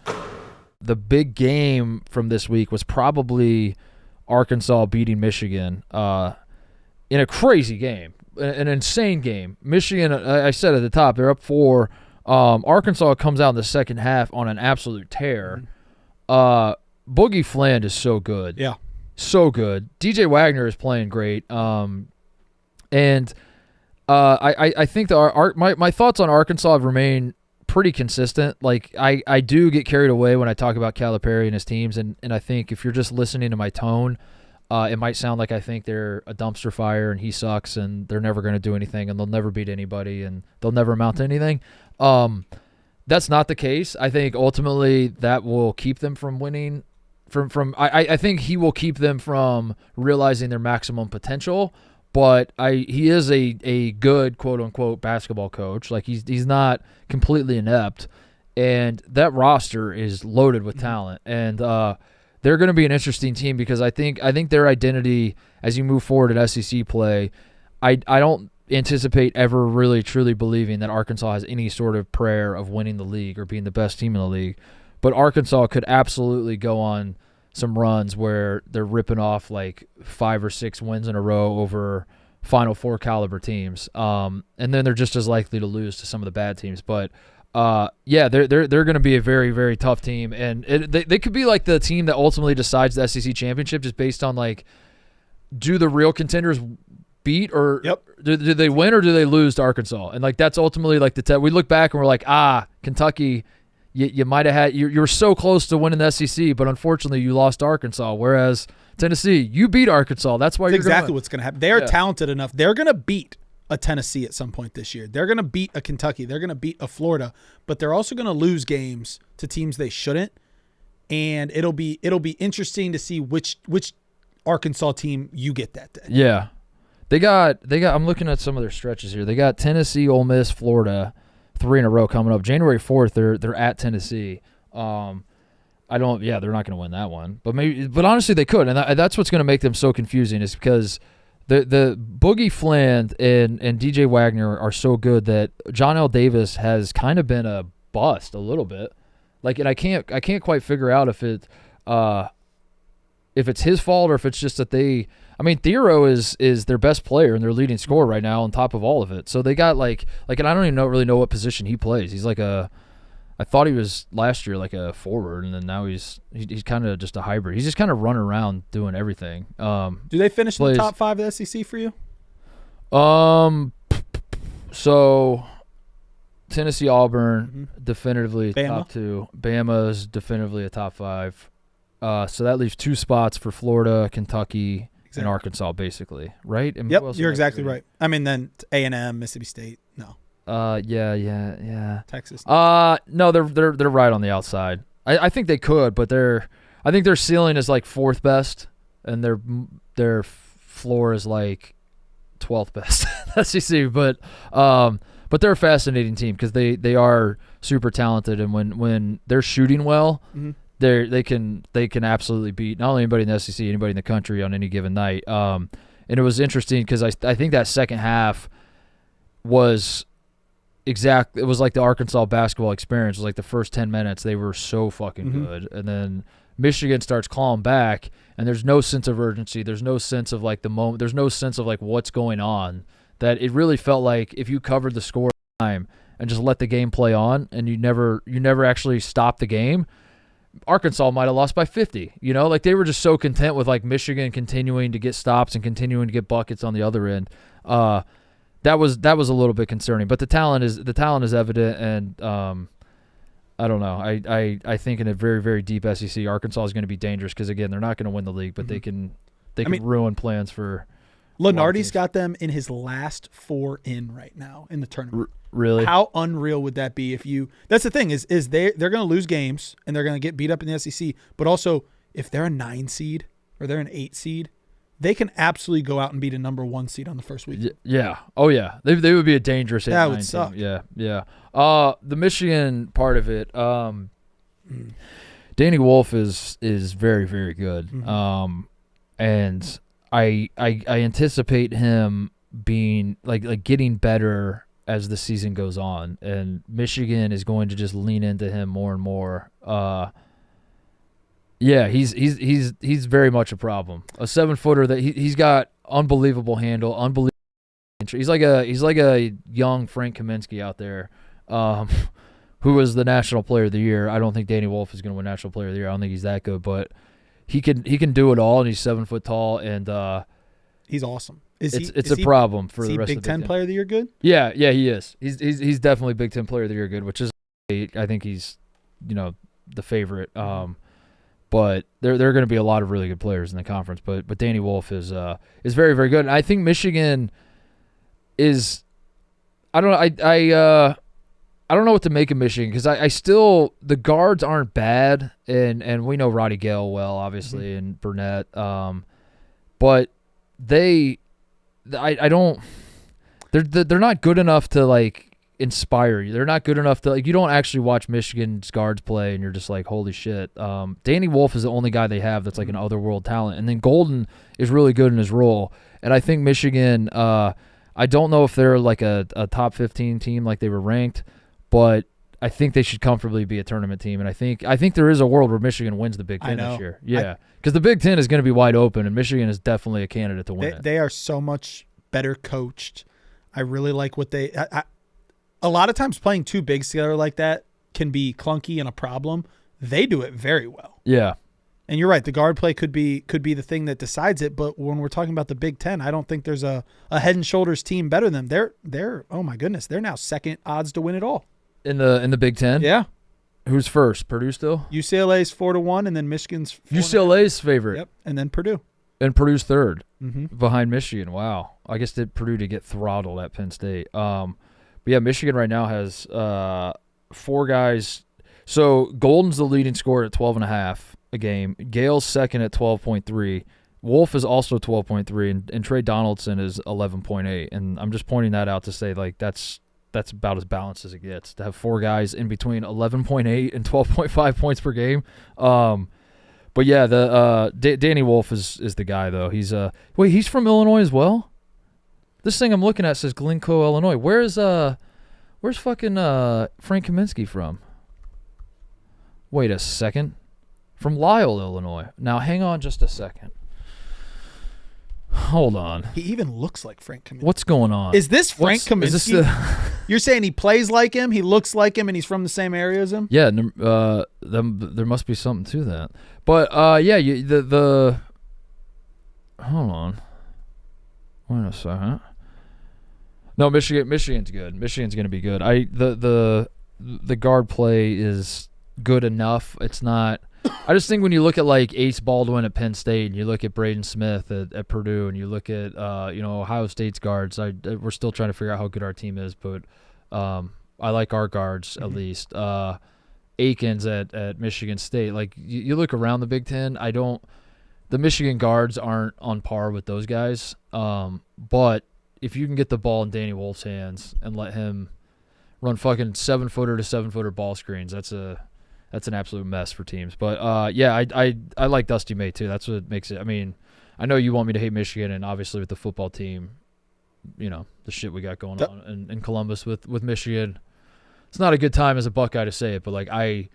The big game from this week was probably Arkansas beating Michigan in a crazy game, an insane game. Michigan, I said at the top, they're up 4. Arkansas comes out in the second half on an absolute tear. Boogie Fland is so good. Yeah. So good. DJ Wagner is playing great. I think my thoughts on Arkansas have remained pretty consistent. Like I do get carried away when I talk about Calipari and his teams, and I think if you're just listening to my tone, it might sound like I think they're a dumpster fire and he sucks and they're never going to do anything and they'll never beat anybody and they'll never amount to anything. That's not the case. I think ultimately that will keep them from winning. I think he will keep them from realizing their maximum potential. But he is a good quote unquote basketball coach. Like he's not completely inept, and that roster is loaded with talent. And they're going to be an interesting team because I think their identity as you move forward in SEC play, I don't anticipate ever really truly believing that Arkansas has any sort of prayer of winning the league or being the best team in the league. But Arkansas could absolutely go on some runs where they're ripping off like 5 or 6 wins in a row over Final Four caliber teams. And then they're just as likely to lose to some of the bad teams. But they're going to be a very, very tough team. And they could be like the team that ultimately decides the SEC championship just based on like, do the real contenders beat or do they win or do they lose to Arkansas? And like that's ultimately like we look back and we're like, Kentucky, you might have had you're so close to winning the SEC, but unfortunately you lost to Arkansas. Whereas Tennessee, you beat Arkansas. That's why that's exactly what's going to happen. They are talented enough. They're going to beat a Tennessee at some point this year. They're going to beat a Kentucky. They're going to beat a Florida, but they're also going to lose games to teams they shouldn't. And it'll be interesting to see which Arkansas team you get that day. Yeah. They got I'm looking at some of their stretches here. They got Tennessee, Ole Miss, Florida, 3 in a row coming up. January 4th, they're at Tennessee. They're not going to win that one, but honestly they could, and that's what's going to make them so confusing is because the Boogie Fland and DJ Wagner are so good that John L. Davis has kind of been a bust a little bit, and I can't quite figure out if it's his fault or if it's just that Thiero is their best player and their leading scorer right now on top of all of it. So they got and I don't even really know what position he plays. He's I thought he was last year like a forward, and then now he's kind of just a hybrid. He's just kind of running around doing everything. Do they finish in the top 5 of the SEC for you? So Tennessee, Auburn, definitively top 2. Bama's definitively a top 5. So that leaves 2 spots for Florida, Kentucky, and Arkansas, basically, right? And yep, you're exactly right. Then A&M, Mississippi State, no. Yeah. Texas. No, they're right on the outside. I think they could, but I think their ceiling is like 4th best, and their floor is like 12th best SEC. But they're a fascinating team because they are super talented, and when they're shooting well, they can absolutely beat not only anybody in the SEC, anybody in the country on any given night. And it was interesting because I think that second half was. It was like the Arkansas basketball experience. It was like the first 10 minutes, they were so fucking good. And then Michigan starts clawing back, and there's no sense of urgency. There's no sense of like the moment. There's no sense of like what's going on. That it really felt like if you covered the score time and just let the game play on and you never actually stopped the game, Arkansas might have lost by 50. They were just so content with like Michigan continuing to get stops and continuing to get buckets on the other end. That was a little bit concerning, but the talent is evident, and I don't know. I think in a very, very deep SEC, Arkansas is going to be dangerous because again, they're not going to win the league, but they can ruin plans for. Lenardi's got them in his last 4 in right now in the tournament. Really? How unreal would that be if you? That's the thing is they're going to lose games and they're going to get beat up in the SEC, but also if they're a 9 seed or they're an 8 seed. They can absolutely go out and beat a number 1 seed on the first week. Yeah. Oh, yeah. They would be a dangerous 8-9 team. That would suck. Yeah. The Michigan part of it, Danny Wolf is very, very good. And I anticipate him being like getting better as the season goes on, and Michigan is going to just lean into him more and more. Yeah, he's very much a problem. A 7-footer that he's got unbelievable handle, unbelievable. He's like a young Frank Kaminsky out there, who was the National Player of the Year. I don't think Danny Wolf is going to win National Player of the Year. I don't think he's that good, but he can do it all, and he's 7 foot tall, and he's awesome. It's a problem for the rest of the Big Ten Player of the Year good? Yeah, he is. He's definitely Big Ten Player of the Year good, which is I think he's the favorite. But there are going to be a lot of really good players in the conference. But Danny Wolf is very, very good. And I think Michigan is I don't know what to make of Michigan because I still the guards aren't bad and we know Roddy Gale well obviously and Burnett but they're not good enough to like inspire you. They're not good enough to like you don't actually watch Michigan's guards play and you're just like holy shit. Danny Wolf is the only guy they have that's like an otherworld talent, and then Golden is really good in his role. And I think Michigan I don't know if they're like a top 15 team like they were ranked, but I think they should comfortably be a tournament team. And I think there is a world where Michigan wins the Big Ten this year. Yeah, because the Big Ten is going to be wide open, and Michigan is definitely a candidate to win it. They are so much better coached. I really like what they a lot of times playing 2 bigs together like that can be clunky and a problem. They do it very well. Yeah. And you're right. The guard play could be the thing that decides it. But when we're talking about the Big Ten, I don't think there's a head and shoulders team better than them. They're oh my goodness, they're now second odds to win it all in the Big Ten. Yeah. Who's first? Purdue still. UCLA's 4-1, and then Michigan's 4-1. UCLA's favorite. Yep, and then Purdue. And Purdue's third behind Michigan. Wow. I guess Purdue to get throttled at Penn State. But yeah, Michigan right now has 4 guys. So Golden's the leading scorer at 12.5 a game. Gale's second at 12.3. Wolf is also 12.3, and Trey Donaldson is 11.8. And I'm just pointing that out to say like that's that's about as balanced as it gets to have 4 guys in between 11.8 and 12.5 points per game. But yeah, the Danny Wolf is the guy though. He's from Illinois as well. This thing I'm looking at says Glencoe, Illinois. Where's fucking Frank Kaminsky from? Wait a second. From Lisle, Illinois. Now hang on just a second. Hold on. He even looks like Frank Kaminsky. What's going on? Is this Frank Kaminsky? Is this You're saying he plays like him, he looks like him, and he's from the same area as him? Yeah, there must be something to that. But yeah, hold on. Wait a second. No, Michigan's good. Michigan's going to be good. The guard play is good enough. It's not. I just think when you look at like Ace Baldwin at Penn State, and you look at Braden Smith at Purdue, and you look at Ohio State's guards, we're still trying to figure out how good our team is, but I like our guards at least. Akins at Michigan State. Like you look around the Big Ten, the Michigan guards aren't on par with those guys. But if you can get the ball in Danny Wolf's hands and let him run fucking 7-footer to 7-footer ball screens, that's an absolute mess for teams. But yeah, I like Dusty May too. That's what makes it. I mean, I know you want me to hate Michigan, and obviously with the football team, the shit we got going on in Columbus with Michigan, it's not a good time as a Buckeye to say it. But like I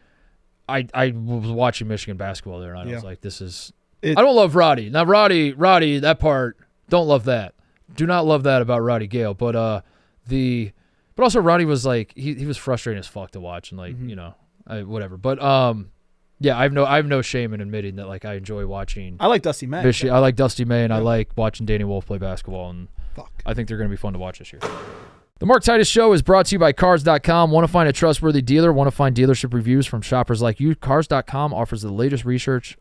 was watching Michigan basketball there, and I was like, this is. I don't love Roddy. Now Roddy, that part, don't love that. Do not love that about Roddy Gale. But but also Roddy was like he was frustrating as fuck to watch, and like whatever. But yeah, I have no shame in admitting that like I enjoy watching. I like Dusty May. I like Dusty May, and I like watching Danny Wolf play basketball, and I think they're going to be fun to watch this year. The Mark Titus Show is brought to you by Cars.com. Want to find a trustworthy dealer? Want to find dealership reviews from shoppers like you? Cars.com offers the latest research.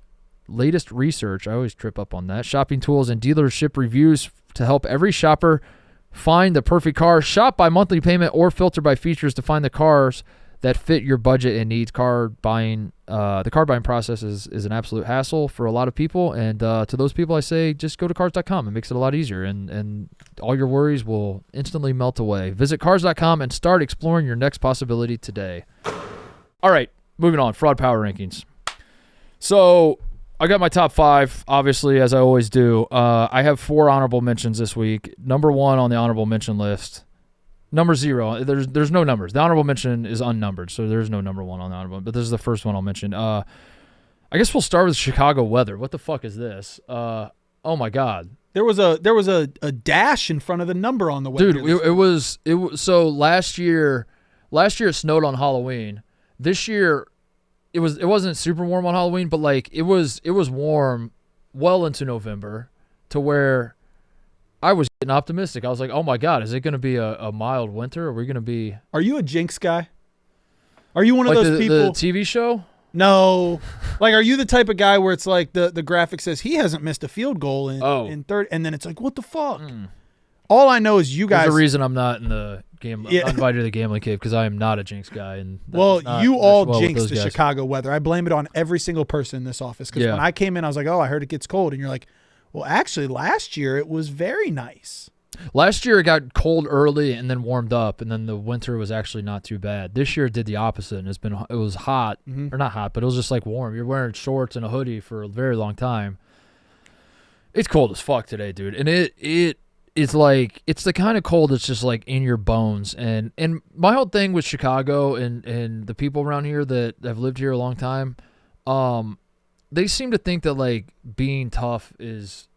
I always trip up on that. Shopping tools and dealership reviews to help every shopper find the perfect car. Shop by monthly payment or filter by features to find the cars that fit your budget and needs. The car buying process is an absolute hassle for a lot of people, and to those people I say just go to Cars.com. It makes it a lot easier, and all your worries will instantly melt away. Visit Cars.com and start exploring your next possibility today. All right, moving on. Fraud Power Rankings. So I got my top 5, obviously, as I always do. I have 4 honorable mentions this week. Number 1 on the honorable mention list. Number 0, there's no numbers. The honorable mention is unnumbered, so there's no number 1 on the honorable. But this is the first one I'll mention. I guess we'll start with Chicago weather. What the fuck is this? Oh my god. There was a dash in front of the number on the weather. Dude, it was so last year it snowed on Halloween. This year it wasn't super warm on Halloween, but like it was warm well into November to where I was getting optimistic. I was like, oh my god, is it going to be a mild winter? Are we going to be? Are you a jinx guy? Are you one of those people? The TV show? No. Like, are you the type of guy where it's like the graphic says he hasn't missed a field goal in third, and then it's like, what the fuck? All I know is you guys. There's a reason I'm not in the game. I'm not invited to the gambling cave because I am not a jinx guy. And you all jinxed the Chicago weather. I blame it on every single person in this office because when I came in, I was like, oh, I heard it gets cold, and you're like, well, actually, last year it was very nice. Last year it got cold early and then warmed up, and then the winter was actually not too bad. This year it did the opposite, and it was hot, or not hot, but it was just like warm. You're wearing shorts and a hoodie for a very long time. It's cold as fuck today, dude, and it's like it's the kind of cold that's just like in your bones. And my whole thing with Chicago and the people around here that have lived here a long time, they seem to think that like being tough is.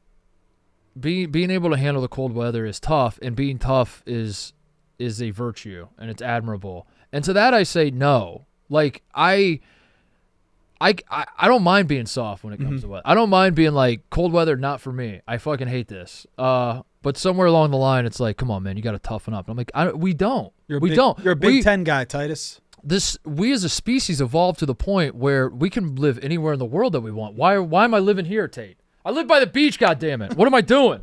Being able to handle the cold weather is tough, and being tough is a virtue, and it's admirable. And to that I say no. Like I don't mind being soft when it comes to weather. I don't mind being like cold weather, not for me. I fucking hate this. But somewhere along the line, it's like, come on, man, you got to toughen up. And I'm like, we don't. You're a Big Ten guy, Titus. We as a species evolved to the point where we can live anywhere in the world that we want. Why am I living here, Tate? I live by the beach, goddammit. What am I doing?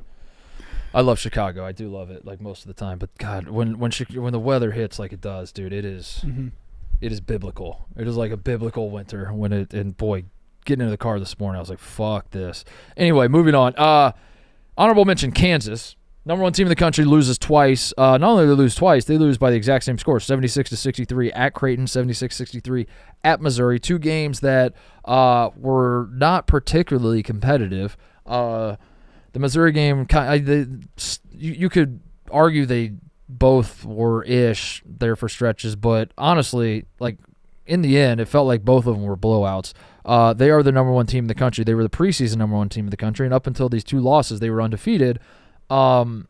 I love Chicago. I do love it, like most of the time. But God, when the weather hits like it does, dude, it is biblical. It is like a biblical winter and boy, getting into the car this morning, I was like, fuck this. Anyway, moving on. Honorable mention, Kansas. Number one team in the country loses twice. Not only do they lose twice, they lose by the exact same score, 76-63 at Creighton, 76-63 at Missouri. Two games that were not particularly competitive. The Missouri game, you could argue they both were ish there for stretches, but honestly, like in the end, it felt like both of them were blowouts. They are the number one team in the country. They were the preseason number one team in the country, and up until these two losses, they were undefeated. I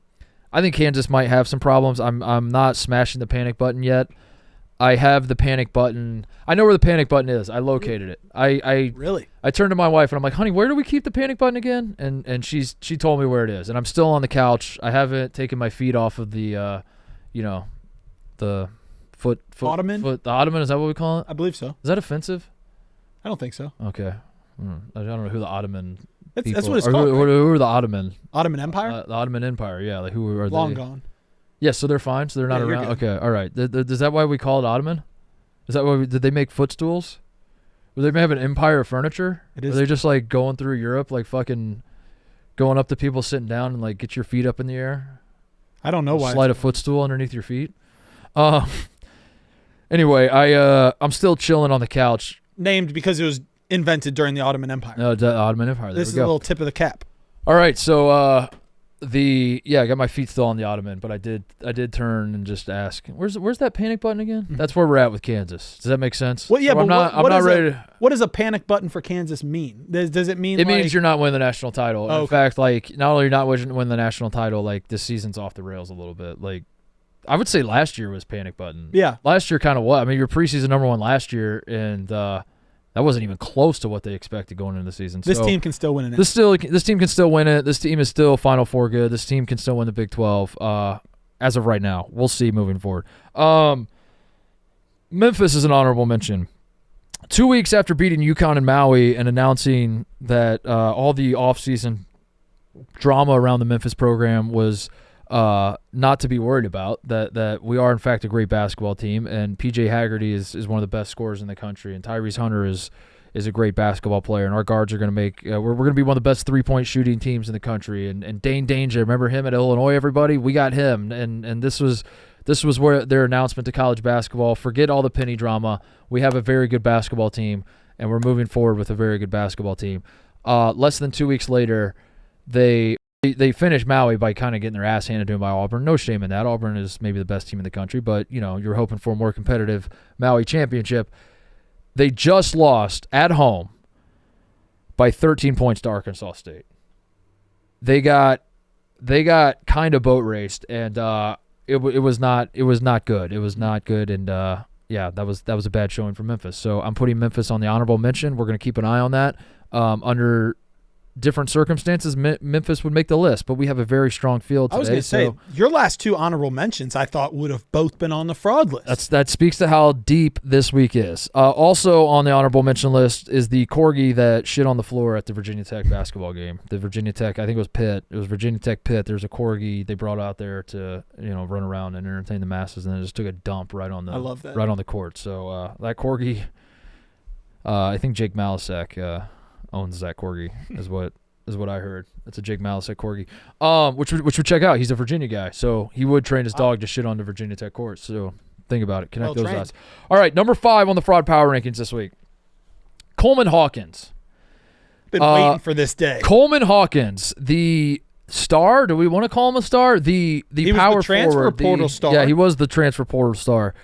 think Kansas might have some problems. I'm not smashing the panic button yet. I have the panic button. I know where the panic button is. I located it. Really? I turned to my wife and I'm like, honey, where do we keep the panic button again? And she told me where it is. And I'm still on the couch. I haven't taken my feet off of the the foot Ottoman? The ottoman, is that what we call it? I believe so. Is that offensive? I don't think so. Okay. I don't know who the Ottoman That's what it's or called. who are the Ottoman? Ottoman Empire? The Ottoman Empire, yeah. Like who are Long they? gone. Yeah, so they're fine. So they're not Yeah, you're around. good. Okay, all right. Is that why we call it Ottoman? Is that why did they make footstools? Were they have an empire of furniture? It Were is. they just like going through Europe, like fucking going up to people sitting down and like get your feet up in the air? I don't know why. Slide a footstool underneath your feet. Anyway, I'm still chilling on the couch. Named because it was invented during the Ottoman Empire. No, the Ottoman Empire. There This we is go. a little tip of the cap. All right, so I got my feet still on the Ottoman, but I did turn and just ask, where's that panic button again? That's where we're at with Kansas. Does that make sense? Well, yeah, So but I'm not ready to. what does a panic button for Kansas mean? Does it mean It like, means you're not winning the national title. Oh, In okay. fact, like not only you're not winning the national title, like this season's off the rails a little bit. Like I would say last year was panic button. Yeah. Last year kind of what? I mean, you're preseason number one last year, and that wasn't even close to what they expected going into the season. This So team can still win an this team can still win it. This team is still Final Four good. This team can still win the Big 12 as of right now. We'll see moving forward. Memphis is an honorable mention. 2 weeks after beating UConn and Maui and announcing that all the offseason drama around the Memphis program was not to be worried about, that we are in fact a great basketball team, and PJ Haggerty is one of the best scorers in the country, and Tyrese Hunter is a great basketball player, and our guards are going to make we're going to be one of the best 3-point shooting teams in the country, and Dane Danger, remember him at Illinois, everybody? We got him, and this was where their announcement to college basketball. Forget all the penny drama. We have a very good basketball team, and we're moving forward with a very good basketball team. Less than 2 weeks later, they finished Maui by kind of getting their ass handed to them by Auburn. No shame in that. Auburn is maybe the best team in the country, but you're hoping for a more competitive Maui championship. They just lost at home by 13 points to Arkansas State. They got kind of boat raced, and it was not good. It was not good, and that was a bad showing for Memphis. So I'm putting Memphis on the honorable mention. We're going to keep an eye on that. Under different circumstances, Memphis would make the list, but we have a very strong field today. I was going to say, your last two honorable mentions I thought would have both been on the fraud list. That speaks to how deep this week is. Also on the honorable mention list is the corgi that shit on the floor at the Virginia Tech basketball game. The Virginia Tech, I think it was Pitt. It was Virginia Tech Pitt. There's a corgi they brought out there to run around and entertain the masses, and then just took a dump right on the I love that. right on the court. So that corgi, I think Jake Malasek owns that corgi is what I heard. It's a Jake Malasek corgi, which would check out. He's a Virginia guy, so he would train his dog to shit on the Virginia Tech courts. So think about it. Connect those dots. All right, number 5 on the fraud power rankings this week. Coleman Hawkins. Been waiting for this day. Coleman Hawkins, the star. Do we want to call him a star? He power was the transfer forward, portal star. Yeah, he was the transfer portal star.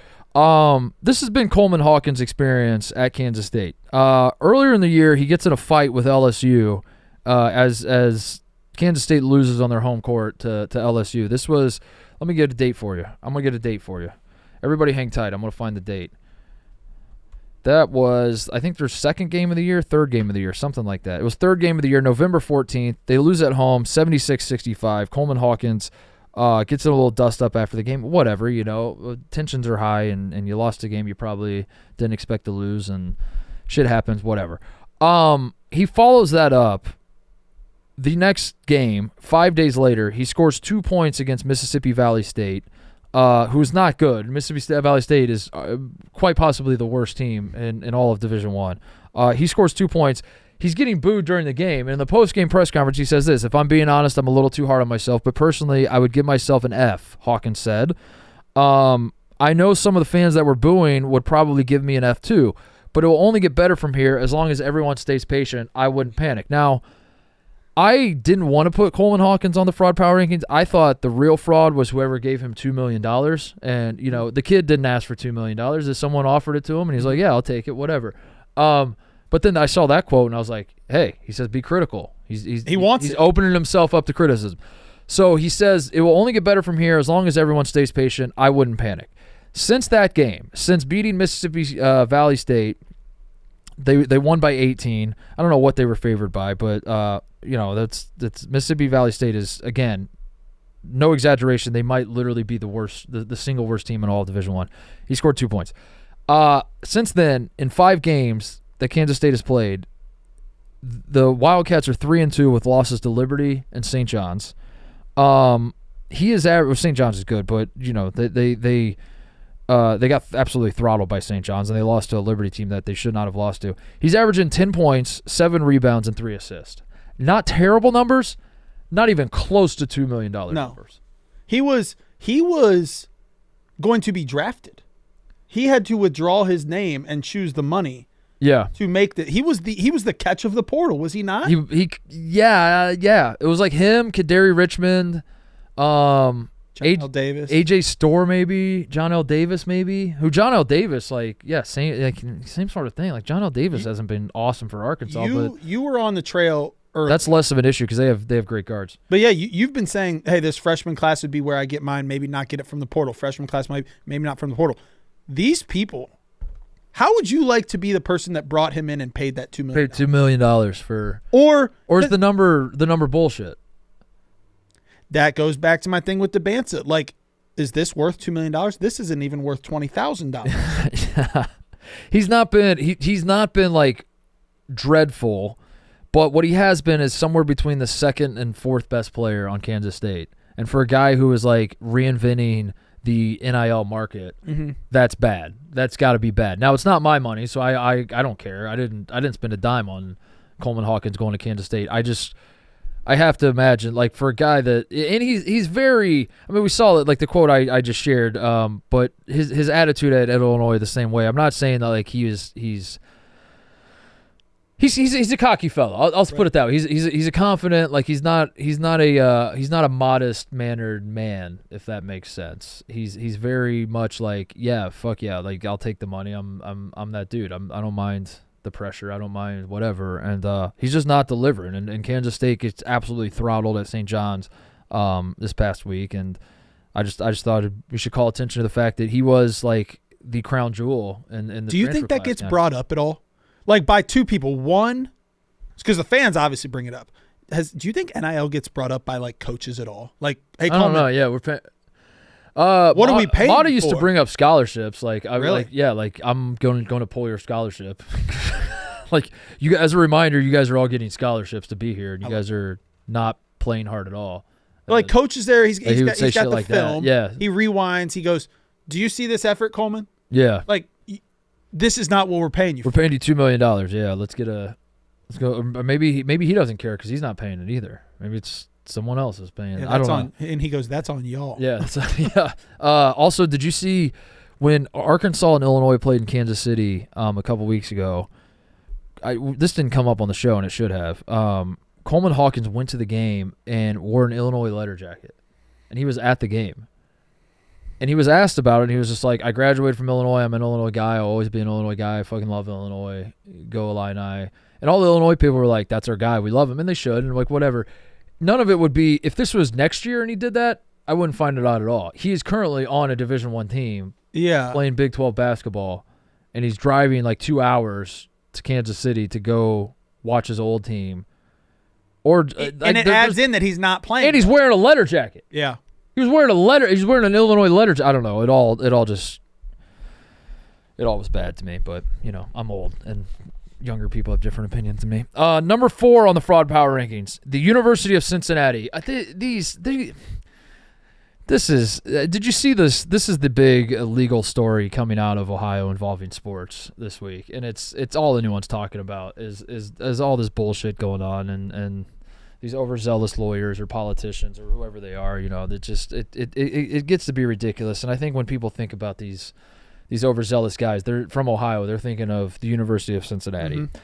This has been Coleman Hawkins' experience at Kansas State. Earlier in the year, he gets in a fight with LSU as Kansas State loses on their home court to LSU. This was – let me get a date for you. I'm going to get a date for you. Everybody hang tight. I'm going to find the date. That was, I think, their second game of the year, third game of the year, something like that. It was third game of the year, November 14th. They lose at home, 76-65. Coleman Hawkins gets a little dust up after the game. Whatever, tensions are high, and you lost a game you probably didn't expect to lose, and shit happens, whatever. He follows that up. The next game, 5 days later, he scores 2 points against Mississippi Valley State, who's not good. Mississippi Valley State is quite possibly the worst team in all of Division I. He scores 2 points. he's getting booed during the game. And in the post-game press conference, he says this: "If I'm being honest, I'm a little too hard on myself, but personally, I would give myself an F." Hawkins said, "I know some of the fans that were booing would probably give me an F too, but it will only get better from here as long as everyone stays patient. I wouldn't panic." Now, I didn't want to put Coleman Hawkins on the fraud power rankings. I thought the real fraud was whoever gave him $2 million. And, the kid didn't ask for $2 million. If someone offered it to him, and he's like, yeah, I'll take it, whatever. But then I saw that quote, and I was like, hey, he says be critical. He's opening himself up to criticism. So he says, it will only get better from here as long as everyone stays patient. I wouldn't panic. Since that game, since beating Mississippi Valley State, they won by 18. I don't know what they were favored by, but that's Mississippi Valley State is, again, no exaggeration, they might literally be the worst, the single worst team in all of Division I. He scored 2 points. Since then, in 5 games that Kansas State has played, the Wildcats are 3-2 with losses to Liberty and St. John's. He is St. John's is good, but they got absolutely throttled by St. John's, and they lost to a Liberty team that they should not have lost to. He's averaging 10 points, 7 rebounds, and 3 assists. Not terrible numbers, not even close to $2 million numbers. He was going to be drafted. He had to withdraw his name and choose the money. Yeah. To make the he was the catch of the portal, was he not? Yeah. It was like him, Kaderi Richmond, John L. Davis, AJ Storr, maybe John L. Davis, maybe. Who John L. Davis, same sort of thing. Like John L. Davis hasn't been awesome for Arkansas, but you were on the trail early. That's less of an issue because they have great guards. But yeah, you've been saying, hey, this freshman class would be where I get mine. Maybe not get it from the portal. Freshman class maybe not from the portal. These people. How would you like to be the person that brought him in and paid that $2 million? Paid $2 million for, or is the number bullshit? That goes back to my thing with Dybantsa. Like, is this worth $2 million? This isn't even worth $20,000. Yeah. He's not been like dreadful, but what he has been is somewhere between the second and fourth best player on Kansas State. And for a guy who is like reinventing the NIL market, that's bad. That's got to be bad. Now, it's not my money, so I don't care. I didn't spend a dime on Coleman Hawkins going to Kansas State. I have to imagine, like, for a guy that, and he's very, I mean, we saw it, like the quote I just shared, but his attitude at Illinois the same way. I'm not saying that like he's a cocky fellow. I'll put it that way. He's a confident, like he's not a modest mannered man, if that makes sense. He's very much like, yeah, fuck yeah, like I'll take the money. I'm that dude. I don't mind the pressure. I don't mind whatever. And he's just not delivering. And Kansas State gets absolutely throttled at St. John's this past week. And I just thought we should call attention to the fact that he was like the crown jewel in the. Do you think that gets brought up at all? Like by two people. One, because the fans obviously bring it up. Do you think NIL gets brought up by like coaches at all? Like, hey, I don't know. Yeah, we're paying. What are we paying? Mata used to bring up scholarships. Like, really? Like I'm going to pull your scholarship. Like, you, as a reminder, you guys are all getting scholarships to be here, and you guys are not playing hard at all. Like, coach is there. He's got the like film. That. Yeah. He rewinds. He goes, "Do you see this effort, Coleman?" Yeah. Like, this is not what we're paying you. We're paying you $2 million. Yeah. Let's go. Or maybe he doesn't care because he's not paying it either. Maybe it's someone else is paying. Yeah, I don't know. And he goes, "That's on y'all." Yeah. Yeah. Also, did you see when Arkansas and Illinois played in Kansas City a couple weeks ago? This didn't come up on the show, and it should have. Coleman Hawkins went to the game and wore an Illinois letter jacket, and he was at the game. And he was asked about it, and he was just like, I graduated from Illinois. I'm an Illinois guy. I'll always be an Illinois guy. I fucking love Illinois. Go Illini. And all the Illinois people were like, that's our guy. We love him. And they should. And like, whatever. None of it would be, if this was next year and he did that, I wouldn't find it odd at all. He is currently on a Division I team playing Big 12 basketball, and he's driving like 2 hours to Kansas City to go watch his old team. And it adds in that he's not playing. And he's wearing a letter jacket. Yeah. He was wearing He's wearing an Illinois letter. I don't know. It all was bad to me. But I'm old, and younger people have different opinions than me. Number 4 on the fraud power rankings, the University of Cincinnati. These This is. Did you see this? This is the big legal story coming out of Ohio involving sports this week, and it's all anyone's talking about is all this bullshit going on, and these overzealous lawyers or politicians or whoever they are. That just it gets to be ridiculous. And I think when people think about these overzealous guys, they're from Ohio. They're thinking of the University of Cincinnati. Mm-hmm.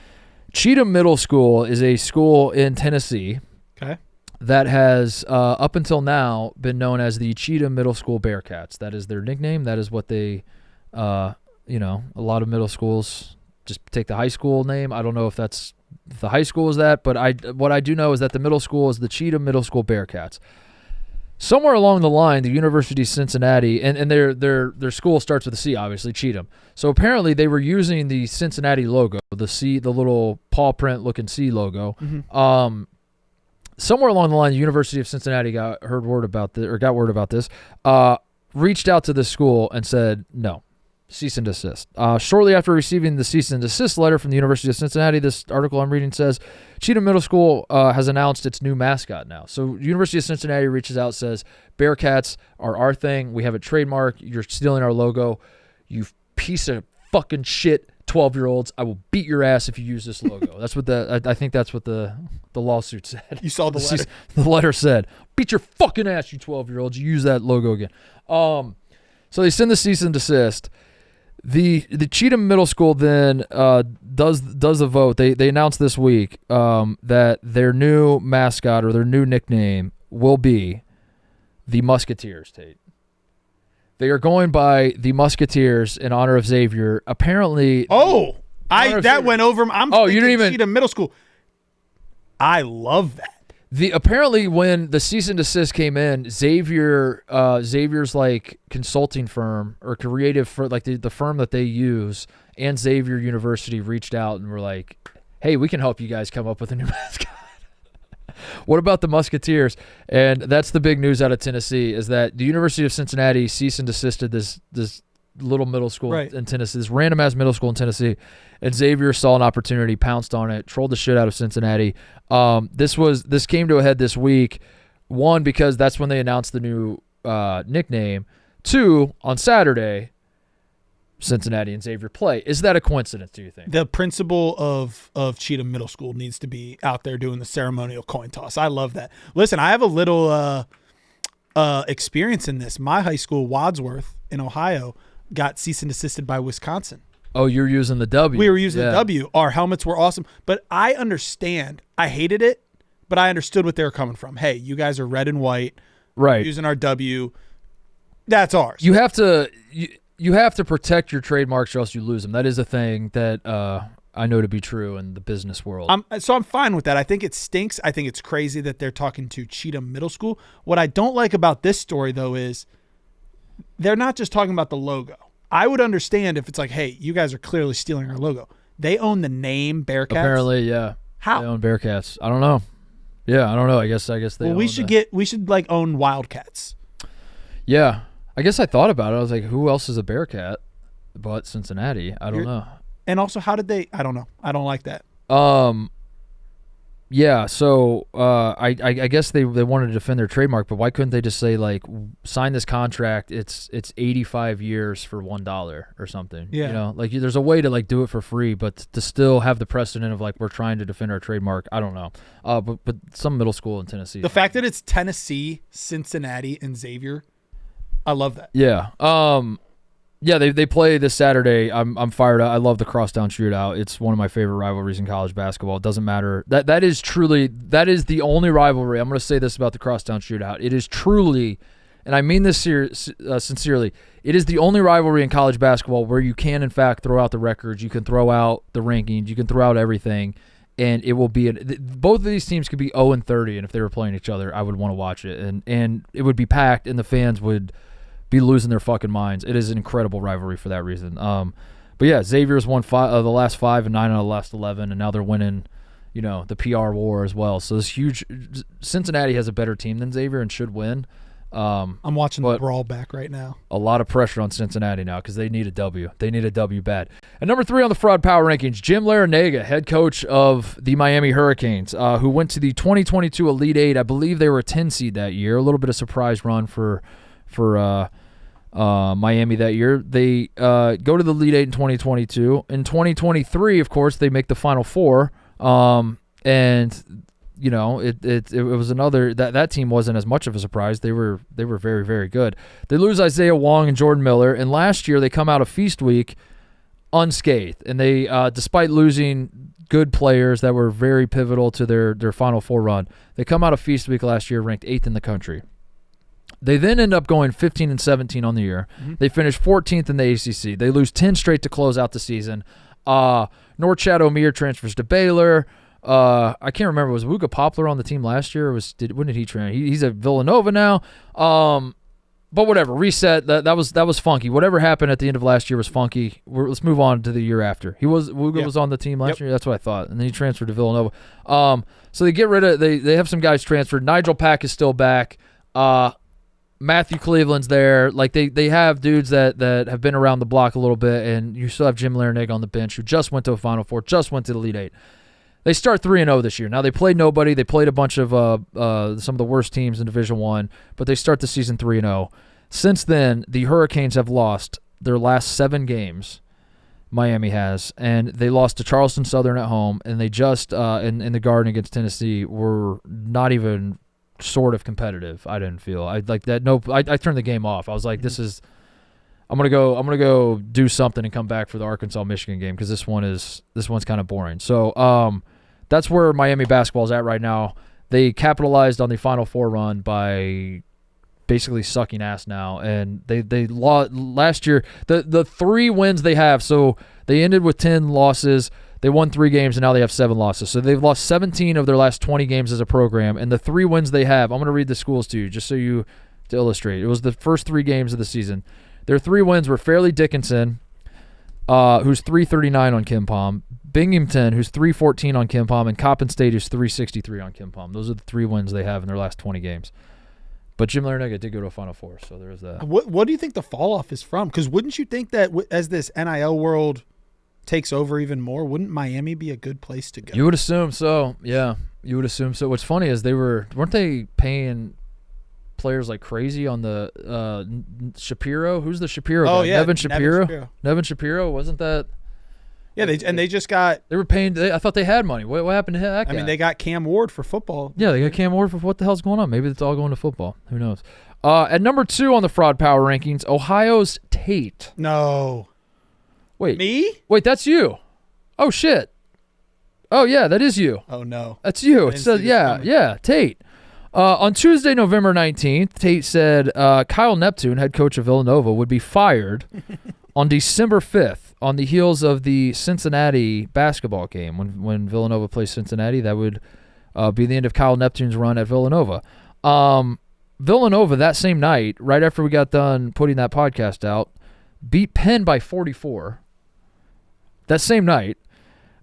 Cheatham Middle School is a school in Tennessee. Okay. That has, up until now, been known as the Cheatham Middle School Bearcats. That is their nickname. That is what they, a lot of middle schools just take the high school name. I don't know if the high school is that, but what I do know is that the middle school is the Cheatham Middle School Bearcats. Somewhere along the line, the University of Cincinnati, and their school starts with a C, obviously, Cheatham. So apparently they were using the Cincinnati logo, the little paw print looking C logo. Mm-hmm. Somewhere along the line, the University of Cincinnati got word about this, reached out to the school and said, no, cease and desist. Shortly after receiving the cease and desist letter from the University of Cincinnati, this article I'm reading says, Cheatham Middle School has announced its new mascot now. So University of Cincinnati reaches out, says, Bearcats are our thing. We have a trademark. You're stealing our logo. You piece of fucking shit. 12-year-olds, I will beat your ass if you use this logo. That's what I think that's what the lawsuit said. You saw the letter. The letter said, beat your fucking ass, you 12-year-olds. You use that logo again. So they send the cease and desist. The Cheatham Middle School then does a vote. They announced this week that their new mascot or their new nickname will be the Musketeers, Tate. They are going by the Musketeers in honor of Xavier. Apparently, that went over. You didn't even Cheatham Middle School. I love that. Apparently when the cease and desist came in, Xavier's like consulting firm or creative for like the firm that they use, and Xavier University reached out and were like, "Hey, we can help you guys come up with a new mascot." What about the Musketeers? And that's the big news out of Tennessee is that the University of Cincinnati cease and desisted this little middle school in Tennessee, this random-ass middle school in Tennessee, and Xavier saw an opportunity, pounced on it, trolled the shit out of Cincinnati. This came to a head this week, one, because that's when they announced the new nickname. Two, on Saturday, Cincinnati and Xavier play. Is that a coincidence, do you think? The principal of Cheatham Middle School needs to be out there doing the ceremonial coin toss. I love that. Listen, I have a little experience in this. My high school, Wadsworth in Ohio, got cease and desisted by Wisconsin. Oh, you're using the W. We were using the W. Our helmets were awesome. But I understand. I hated it, but I understood what they were coming from. Hey, you guys are red and white. Right. Using our W. That's ours. You have to protect your trademarks or else you lose them. That is a thing that I know to be true in the business world. So I'm fine with that. I think it stinks. I think it's crazy that they're talking to Cheatham Middle School. What I don't like about this story, though, is they're not just talking about the logo. I would understand if it's like, hey, you guys are clearly stealing our logo. They own the name Bearcats. Apparently, yeah. How? They own Bearcats. I don't know. Yeah, I don't know. I guess they. Well, we should like own Wildcats. Yeah. I guess I thought about it. I was like, who else is a Bearcat but Cincinnati? I don't know. And also, how did they – I don't know. I don't like that. Yeah, so I guess they wanted to defend their trademark, but why couldn't they just say, like, sign this contract, it's 85 years for $1 or something? Yeah. You know, like, there's a way to, like, do it for free, but to still have the precedent of, like, we're trying to defend our trademark, I don't know. But some middle school in Tennessee. The fact that it's Tennessee, Cincinnati, and Xavier – I love that. Yeah. Yeah, they play this Saturday. I'm fired up. I love the crosstown shootout. It's one of my favorite rivalries in college basketball. It doesn't matter. That is the only rivalry. I'm going to say this about the crosstown shootout. It is truly, and I mean this sincerely, it is the only rivalry in college basketball where you can, in fact, throw out the records. You can throw out the rankings. You can throw out everything, and it will be both of these teams could be 0-30, and if they were playing each other, I would want to watch it, and it would be packed, and the fans would be losing their fucking minds. It is an incredible rivalry for that reason. But yeah, Xavier's won the last 5 and 9 out of the last 11, and now they're winning, the PR war as well. So this huge. Cincinnati has a better team than Xavier and should win. I'm watching the brawl back right now. A lot of pressure on Cincinnati now because they need a W. They need a W bad. And number 3 on the Fraud Power Rankings, Jim Larrañaga, head coach of the Miami Hurricanes, who went to the 2022 Elite Eight. I believe they were a 10 seed that year. A little bit of surprise run for for Miami that year. They go to the Elite Eight in 2022. In 2023, of course, they make the Final Four. And you know, it was another that team wasn't as much of a surprise. They were very, very good. They lose Isaiah Wong and Jordan Miller, and last year they come out of Feast Week unscathed. And they, despite losing good players that were very pivotal to their Final Four run, they come out of Feast Week last year ranked 8th in the country. They then end up going 15-17 on the year. Mm-hmm. They finish 14th in the ACC. They lose 10 straight to close out the season. Norchad Omier transfers to Baylor. I can't remember. Was Wooga Poplar on the team last year? Or when did he transfer? He's at Villanova now. But whatever. Reset. That was funky. Whatever happened at the end of last year was funky. Let's move on to the year after. Wooga was on the team last year. That's what I thought. And then he transferred to Villanova. So they get rid of. They have some guys transferred. Nigel Pack is still back. Matthew Cleveland's there. Like they have dudes that have been around the block a little bit, and you still have Jim Larinaga on the bench, who just went to a Final Four, just went to the Elite Eight. They start 3-0 this year. Now they played nobody. They played a bunch of some of the worst teams in Division I, but they start the season 3-0. Since then, the Hurricanes have lost their last 7 games. Miami has, and they lost to Charleston Southern at home, and they just in the Garden against Tennessee were not even sort of competitive. I didn't feel I like that. No, I turned the game off. I was like, this is. I'm gonna go do something and come back for the Arkansas Michigan game because this one's kind of boring. So that's where Miami basketball is at right now. They capitalized on the Final Four run by basically sucking ass now, and they lost last year. The 3 wins they have, so they ended with 10 losses. They won 3 games, and now they have 7 losses. So they've lost 17 of their last 20 games as a program. And the 3 wins they have, I'm going to read the schools to you just to illustrate. It was the first 3 games of the season. Their 3 wins were Fairleigh Dickinson, who's 339 on KenPom, Binghamton, who's 314 on KenPom, and Coppin State, who's 363 on KenPom. Those are the 3 wins they have in their last 20 games. But Jim Larinaga did go to a Final Four, so there's that. What do you think the fall-off is from? Because wouldn't you think that as this NIL world takes over even more, wouldn't Miami be a good place to go? You would assume so. Yeah, you would assume so. What's funny is weren't they paying players like crazy on the Shapiro? Who's the Shapiro guy? Yeah, Nevin Shapiro. Nevin Shapiro, wasn't that? Yeah, they just got. They were paying. I thought they had money. What happened to that guy? I mean, they got Cam Ward for football. Yeah, they got Cam Ward for what the hell's going on? Maybe it's all going to football. Who knows? At number 2 on the Fraud Power rankings, Ohio's Tate. No. Wait. Me? Wait, that's you. Oh, shit. Oh, yeah, that is you. Oh, no. That's you. It says, yeah, Tate. On Tuesday, November 19th, Tate said Kyle Neptune, head coach of Villanova, would be fired on December 5th on the heels of the Cincinnati basketball game. When Villanova plays Cincinnati, that would be the end of Kyle Neptune's run at Villanova. Villanova that same night, right after we got done putting that podcast out, beat Penn by 44. That same night.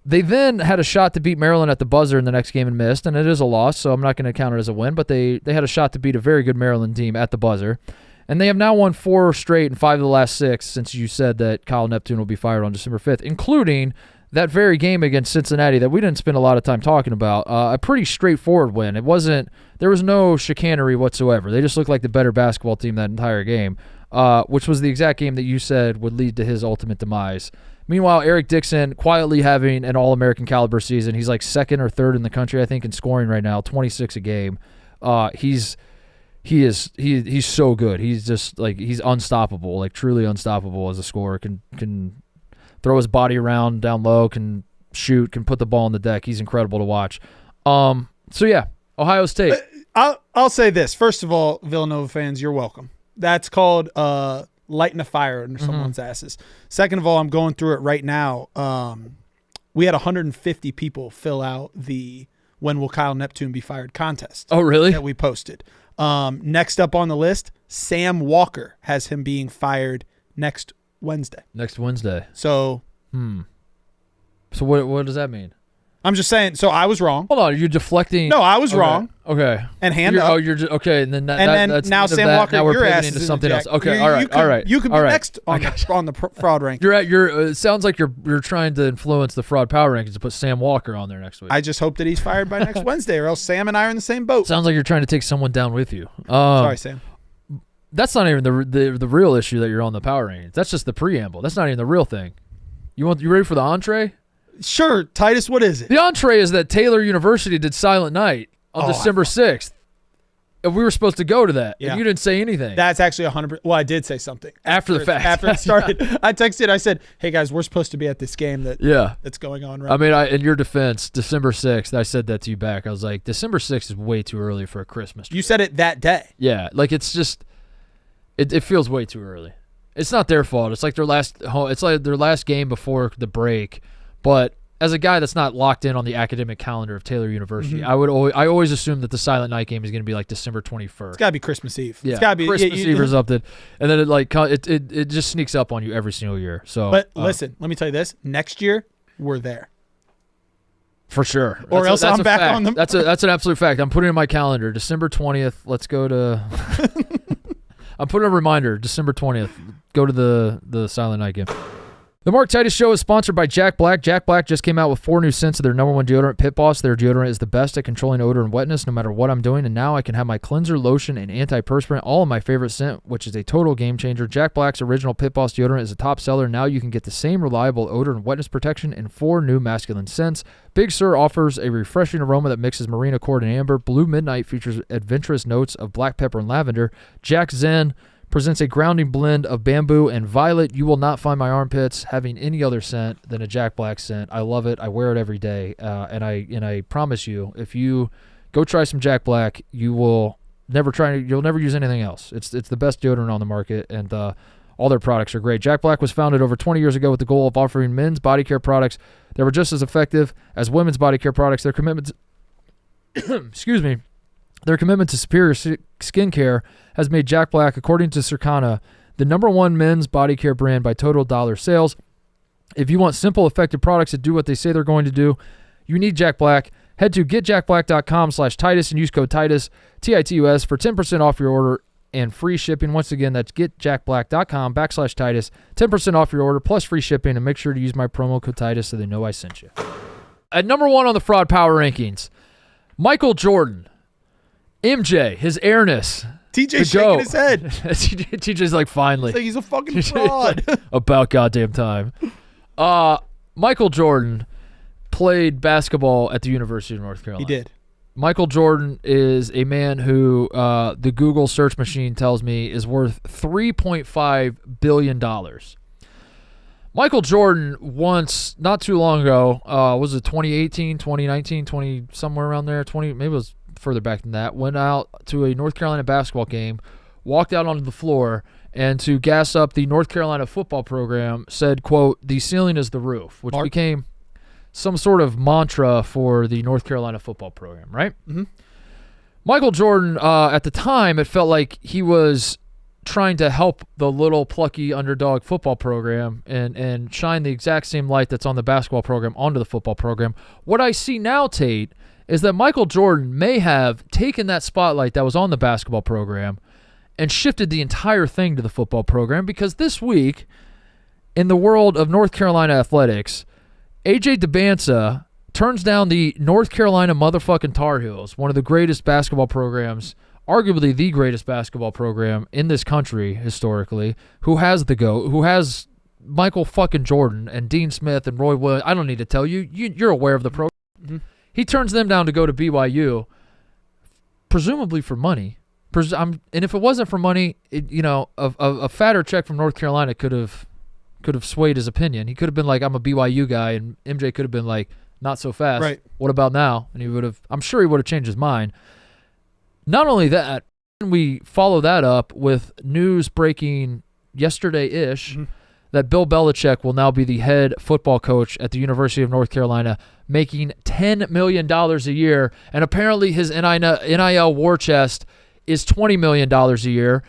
They then had a shot to beat Maryland at the buzzer in the next game and missed, and it is a loss, so I'm not going to count it as a win, but they had a shot to beat a very good Maryland team at the buzzer. And they have now won 4 straight and 5 of the last 6 since you said that Kyle Neptune will be fired on December 5th, including that very game against Cincinnati that we didn't spend a lot of time talking about. A pretty straightforward win. There was no chicanery whatsoever. They just looked like the better basketball team that entire game, which was the exact game that you said would lead to his ultimate demise. Meanwhile, Eric Dixon quietly having an All-American caliber season. He's like 2nd or 3rd in the country, I think, in scoring right now, 26 a game. He's so good. He's just like he's unstoppable, like truly unstoppable as a scorer. Can throw his body around down low, can shoot, can put the ball on the deck. He's incredible to watch. So yeah, Ohio State. I'll say this. First of all, Villanova fans, you're welcome. That's called lighting a fire under someone's asses. Second of all, I'm going through it right now. We had 150 people fill out the "When Will Kyle Neptune Be Fired" contest. Oh, really? That we posted. Next up on the list, Sam Walker has him being fired next Wednesday. Next Wednesday. So, So what does that mean? I'm just saying. So I was wrong. Hold on, you're deflecting. No, I was wrong. Okay. And hand up. Oh, you're just okay. And then that's now Sam Walker. Now we're your ass pivoting is to something else. jack. Okay. All right. You could be next on the fraud rank. It sounds like you're trying to influence the fraud power rankings to put Sam Walker on there next week. I just hope that he's fired by next Wednesday, or else Sam and I are in the same boat. Sounds like you're trying to take someone down with you. Sorry, Sam. That's not even the real issue that you're on the power rankings. That's just the preamble. That's not even the real thing. You ready for the entree? Sure, Titus, what is it? The entree is that Taylor University did Silent Night on December 6th. And we were supposed to go to that, and you didn't say anything. That's actually 100%. Well, I did say something. After the fact. After it started. I texted, I said, hey, guys, we're supposed to be at this game that's going on right now. I mean, in your defense, December 6th, I said that to you back. I was like, December 6th is way too early for a Christmas tree. You said it that day. Yeah, like it's just it feels way too early. It's not their fault. It's like their last game before the break. But as a guy that's not locked in on the academic calendar of Taylor University, I always assume that the Silent Night game is going to be like December 21st. It's got to be Christmas Eve. Yeah, it's got to be Christmas Eve or something, and then it just sneaks up on you every single year. So, but listen, let me tell you this: next year we're there for sure. Or else I'm back on them. That's an absolute fact. I'm putting it in my calendar, December 20th. Let's go to. I'm putting a reminder, December 20th. Go to the Silent Night game. The Mark Titus Show is sponsored by Jack Black. Jack Black just came out with 4 new scents of their #1 deodorant, Pit Boss. Their deodorant is the best at controlling odor and wetness no matter what I'm doing, and now I can have my cleanser, lotion, and antiperspirant all in my favorite scent, which is a total game changer. Jack Black's original Pit Boss deodorant is a top seller. Now you can get the same reliable odor and wetness protection in 4 new masculine scents. Big Sur offers a refreshing aroma that mixes marine accord and amber. Blue Midnight features adventurous notes of black pepper and lavender. Jack Zen presents a grounding blend of bamboo and violet. You will not find my armpits having any other scent than a Jack Black scent. I love it. I wear it every day, and I promise you, if you go try some Jack Black, you'll never use anything else. It's the best deodorant on the market, and all their products are great. Jack Black was founded over 20 years ago with the goal of offering men's body care products that were just as effective as women's body care products. Their commitment to Their commitment to superior skincare has made Jack Black, according to Circana, the #1 men's body care brand by total dollar sales. If you want simple, effective products that do what they say they're going to do, you need Jack Black. Head to getjackblack.com/Titus and use code Titus, Titus, for 10% off your order and free shipping. Once again, that's getjackblack.com/Titus, 10% off your order plus free shipping, and make sure to use my promo code Titus so they know I sent you. At #1 on the fraud power rankings, Michael Jordan. MJ, his airness. TJ's shaking his head. TJ's like, finally. He's a fucking fraud. About goddamn time. Michael Jordan played basketball at the University of North Carolina. He did. Michael Jordan is a man who the Google search machine tells me is worth $3.5 billion. Michael Jordan once, not too long ago, was it 2018, 2019, 20, somewhere around there, 20, maybe it was further back than that, went out to a North Carolina basketball game, walked out onto the floor, and to gas up the North Carolina football program said, quote, "The ceiling is the roof," which became some sort of mantra for the North Carolina football program, right? Mm-hmm. Michael Jordan, at the time, it felt like he was trying to help the little plucky underdog football program and shine the exact same light that's on the basketball program onto the football program. What I see now, Tate, is that Michael Jordan may have taken that spotlight that was on the basketball program and shifted the entire thing to the football program, because this week, in the world of North Carolina athletics, AJ Dybantsa turns down the North Carolina motherfucking Tar Heels, one of the greatest basketball programs, arguably the greatest basketball program in this country historically, who has the GOAT, who has Michael fucking Jordan and Dean Smith and Roy Williams. I don't need to tell you. You're aware of the program. Mm-hmm. He turns them down to go to BYU, presumably for money. And if it wasn't for money, a fatter check from North Carolina could have swayed his opinion. He could have been like, "I'm a BYU guy," and MJ could have been like, "Not so fast. Right. What about now?" And I'm sure he would have changed his mind. Not only that, we follow that up with news breaking yesterday-ish that Bill Belichick will now be the head football coach at the University of North Carolina, making $10 million a year, and apparently his NIL war chest is $20 million a year.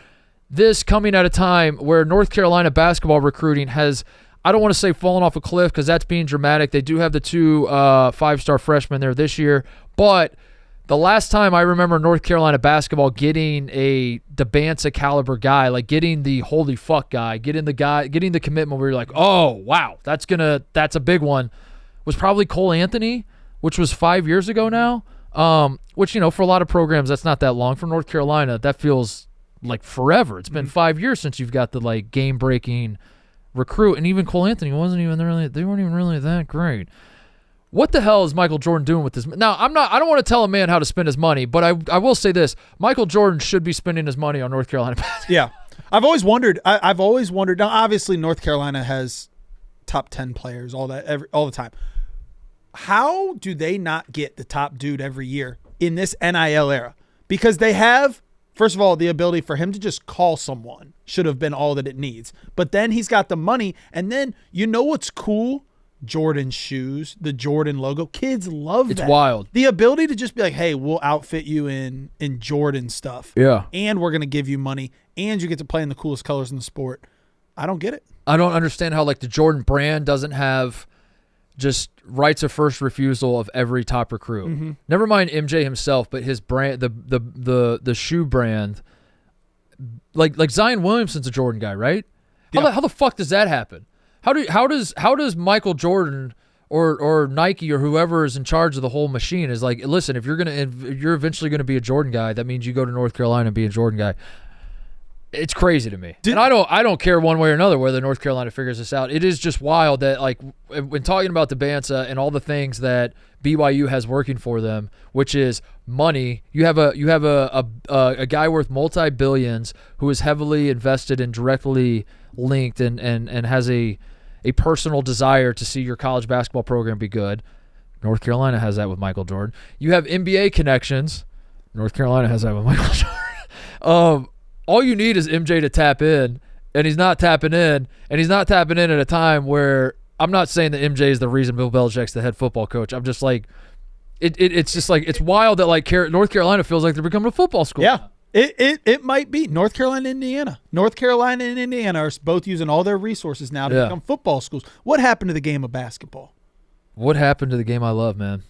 This coming at a time where North Carolina basketball recruiting has, I don't want to say fallen off a cliff because that's being dramatic. They do have the 2 5-star freshmen there this year, but the last time I remember North Carolina basketball getting a Dybantsa caliber guy, like getting the holy fuck guy, getting the commitment where you're like, "Oh, wow, that's a big one," was probably Cole Anthony, which was 5 years ago now. Which, for a lot of programs, that's not that long. For North Carolina, that feels like forever. It's been 5 years since you've got the like game breaking recruit, and even Cole Anthony wasn't even really. They weren't even really that great. What the hell is Michael Jordan doing with this? Now, I don't want to tell a man how to spend his money, but I will say this: Michael Jordan should be spending his money on North Carolina basketball. Yeah, I've always wondered. I've always wondered. Now, obviously, North Carolina has top 10 players, all the time. How do they not get the top dude every year in this NIL era? Because they have, first of all, the ability for him to just call someone should have been all that it needs. But then he's got the money, and then you know what's cool? Jordan shoes, the Jordan logo. Kids love that. It's wild. The ability to just be like, hey, we'll outfit you in Jordan stuff. Yeah. And we're going to give you money, and you get to play in the coolest colors in the sport. I don't get it. I don't understand how like the Jordan brand doesn't have just rights of first refusal of every top recruit. Mm-hmm. Never mind MJ himself, but his brand, the shoe brand, like Zion Williamson's a Jordan guy, right? Yeah. How the fuck does that happen? How does Michael Jordan or Nike or whoever is in charge of the whole machine is like, listen, if you're eventually gonna be a Jordan guy, that means you go to North Carolina and be a Jordan guy. It's crazy to me. And I don't care one way or another whether North Carolina figures this out. It is just wild that like when talking about Dybantsa and all the things that BYU has working for them, which is money. You have a guy worth multi-billions who is heavily invested and directly linked and has a personal desire to see your college basketball program be good. North Carolina has that with Michael Jordan. You have NBA connections. North Carolina has that with Michael Jordan. All you need is MJ to tap in, and he's not tapping in, and he's not tapping in at a time where I'm not saying that MJ is the reason Bill Belichick's the head football coach. I'm just like, it's just like, it's wild that like North Carolina feels like they're becoming a football school. Yeah, it might be. North Carolina and Indiana. North Carolina and Indiana are both using all their resources now to become football schools. What happened to the game of basketball? What happened to the game I love, man?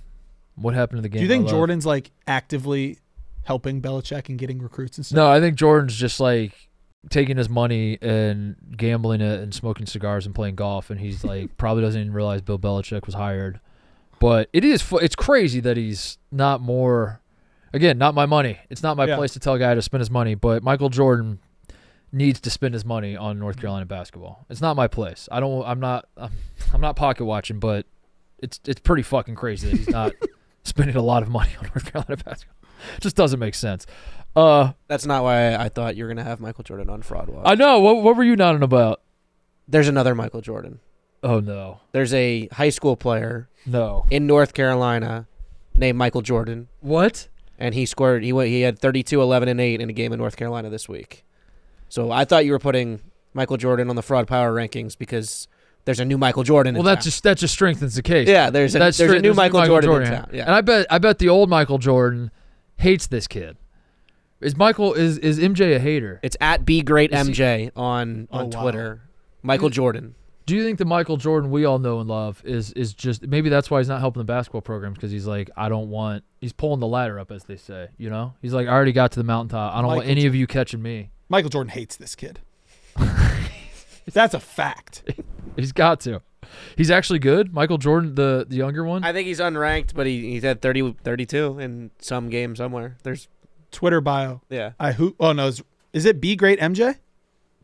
What happened to the game I love? Do you think Jordan's like actively helping Belichick and getting recruits and stuff? No, I think Jordan's just like taking his money and gambling it and smoking cigars and playing golf, and he's like probably doesn't even realize Bill Belichick was hired. But it's crazy that he's not more. Again, not my money. It's not my place to tell a guy to spend his money, but Michael Jordan needs to spend his money on North Carolina basketball. It's not my place. I'm not pocket watching, but it's pretty fucking crazy that he's not spending a lot of money on North Carolina basketball. Just doesn't make sense. That's not why I thought you were going to have Michael Jordan on Fraud Watch. I know. What were you nodding about? There's another Michael Jordan. Oh, no. There's a high school player No. in North Carolina named Michael Jordan, What? and he scored. He had 32, 11, and 8 in a game in North Carolina this week. So I thought you were putting Michael Jordan on the Fraud Power rankings because there's a new Michael Jordan Well, in that town. just strengthens the case. Yeah, there's a new Michael Jordan in town. Yeah. And I bet the old Michael Jordan hates this kid. Is MJ a hater? It's at BGreatMJ on wow. Twitter. Michael Jordan. Do you think the Michael Jordan we all know and love is just maybe that's why he's not helping the basketball programs because he's like he's pulling the ladder up as they say, you know? He's like I already got to the mountaintop. I don't want any of you catching me. Michael Jordan hates this kid. That's a fact. He's got to. He's actually good. Michael Jordan, the younger one. I think he's unranked, but he's had 30, 32 in some game somewhere. There's Twitter bio. Yeah. Is it BGreatMJ?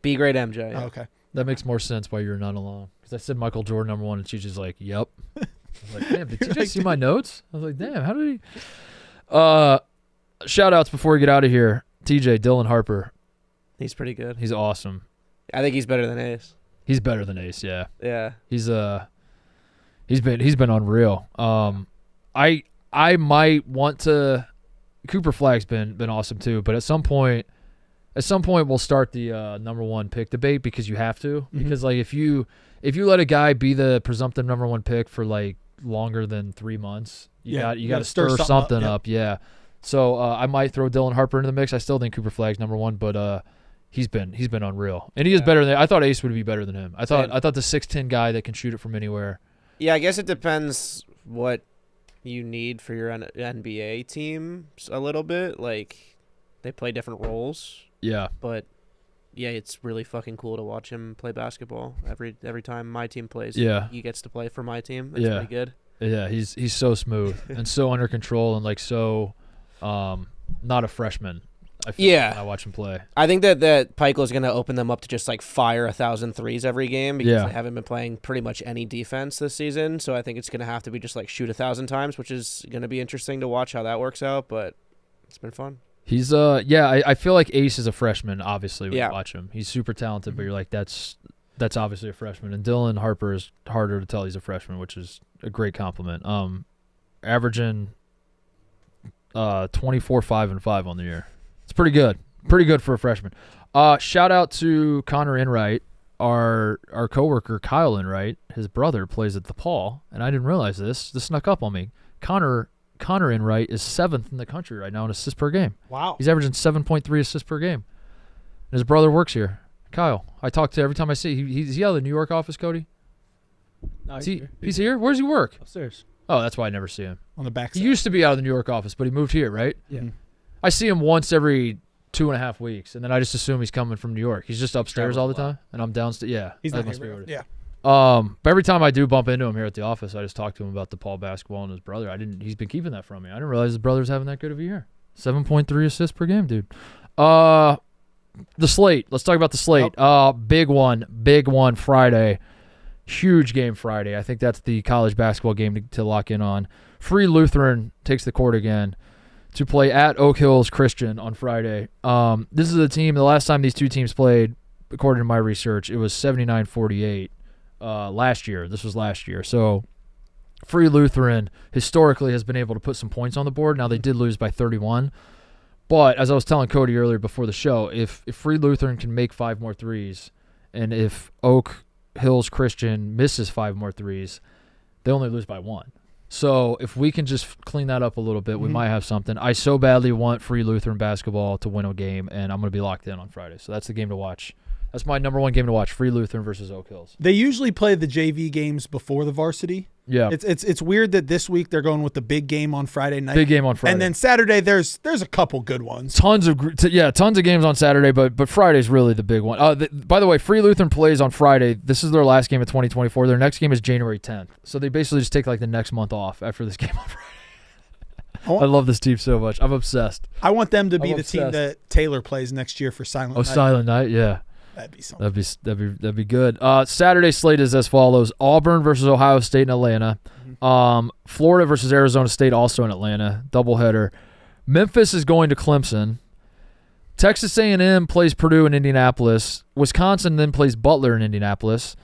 BGreatMJ. Oh, Yeah. okay. That makes more sense why you're not alone. Because I said Michael Jordan number one, and she's just like, "Yep." I was like, "Damn, did you just see my notes?" I was like, "Damn, how did he?" Shout outs before we get out of here. TJ Dylan Harper. He's pretty good. He's awesome. I think he's better than Ace. He's better than Ace. Yeah. Yeah. He's been unreal. I might want to. Cooper Flagg's been awesome too, but at some point we'll start the number one pick debate because you have to. Mm-hmm. Because like if you let a guy be the presumptive number one pick for like longer than 3 months, you got to stir something up. Yeah. So I might throw Dylan Harper into the mix. I still think Cooper Flagg's number one, but he's been unreal, and he is better than I thought. Ace would be better than him. I thought the 6'10" guy that can shoot it from anywhere. Yeah, I guess it depends what you need for your NBA team a little bit. Like they play different roles. Yeah. But yeah, it's really fucking cool to watch him play basketball every time my team plays. Yeah. He gets to play for my team. It's pretty good. Yeah, he's so smooth and so under control and like so not a freshman. I feel Yeah. when I watch him play. I think that Peichel is going to open them up to just like fire 1,000 threes every game because Yeah. they haven't been playing pretty much any defense this season. So I think it's going to have to be just like shoot 1,000 times, which is going to be interesting to watch how that works out. But it's been fun. He's I feel like Ace is a freshman. Obviously, when Yeah. you watch him, he's super talented. But you're like, that's obviously a freshman. And Dylan Harper is harder to tell he's a freshman, which is a great compliment. Averaging 24, 5, and 5 on the year. It's pretty good. Pretty good for a freshman. Shout out to Connor Enright, our coworker Kyle Enright. His brother plays at the Paul, and I didn't realize this. This snuck up on me. Connor Enright is 7th in the country right now in assists per game. Wow. He's averaging 7.3 assists per game. And his brother works here. Kyle, I talk to every time I see. Is he out of the New York office, Cody? No, He's here. Where does he work? upstairs. Oh, that's why I never see him. On the back He side. used to be out of the New York office, but he moved here, right? Yeah. Mhm. I see him once every 2.5 weeks, and then I just assume he's coming from New York. He's just upstairs all the time, and I'm downstairs. Yeah, He's that not must here. be what it is. Yeah. But every time I do bump into him here at the office, I just talk to him about the Paul basketball and his brother. He's been keeping that from me. I didn't realize his brother's having that good of a year. 7.3 assists per game, dude. The slate. Let's talk about the slate. Big one Friday. Huge game Friday. I think that's the college basketball game to lock in on. Free Lutheran takes the court again to play at Oak Hills Christian on Friday. This is a team, the last time these two teams played, according to my research, it was 79-48 last year. This was last year. So Free Lutheran historically has been able to put some points on the board. Now they did lose by 31. But as I was telling Cody earlier before the show, if Free Lutheran can make 5 more threes, and if Oak Hills Christian misses 5 more threes, they only lose by 1. So if we can just clean that up a little bit, we might have something. I so badly want Free Lutheran basketball to win a game, and I'm going to be locked in on Friday. So that's the game to watch. That's my number one game to watch, Free Lutheran versus Oak Hills. They usually play the JV games before the varsity. Yeah. It's weird that this week they're going with the big game on Friday night. Big game on Friday. And then Saturday there's a couple good ones. Tons of games on Saturday, but Friday's really the big one. By the way, Free Lutheran plays on Friday. This is their last game of 2024. Their next game is January 10th. So they basically just take like the next month off after this game on Friday. I love this team so much. I'm obsessed. I want them to be I'm the team obsessed. that Taylor plays next year for Silent Night. Silent Night, yeah. That'd be something. That'd be good. Saturday slate is as follows: Auburn versus Ohio State in Atlanta. Florida versus Arizona State also in Atlanta. Doubleheader. Memphis is going to Clemson. Texas A&M plays Purdue in Indianapolis. Wisconsin then plays Butler in Indianapolis.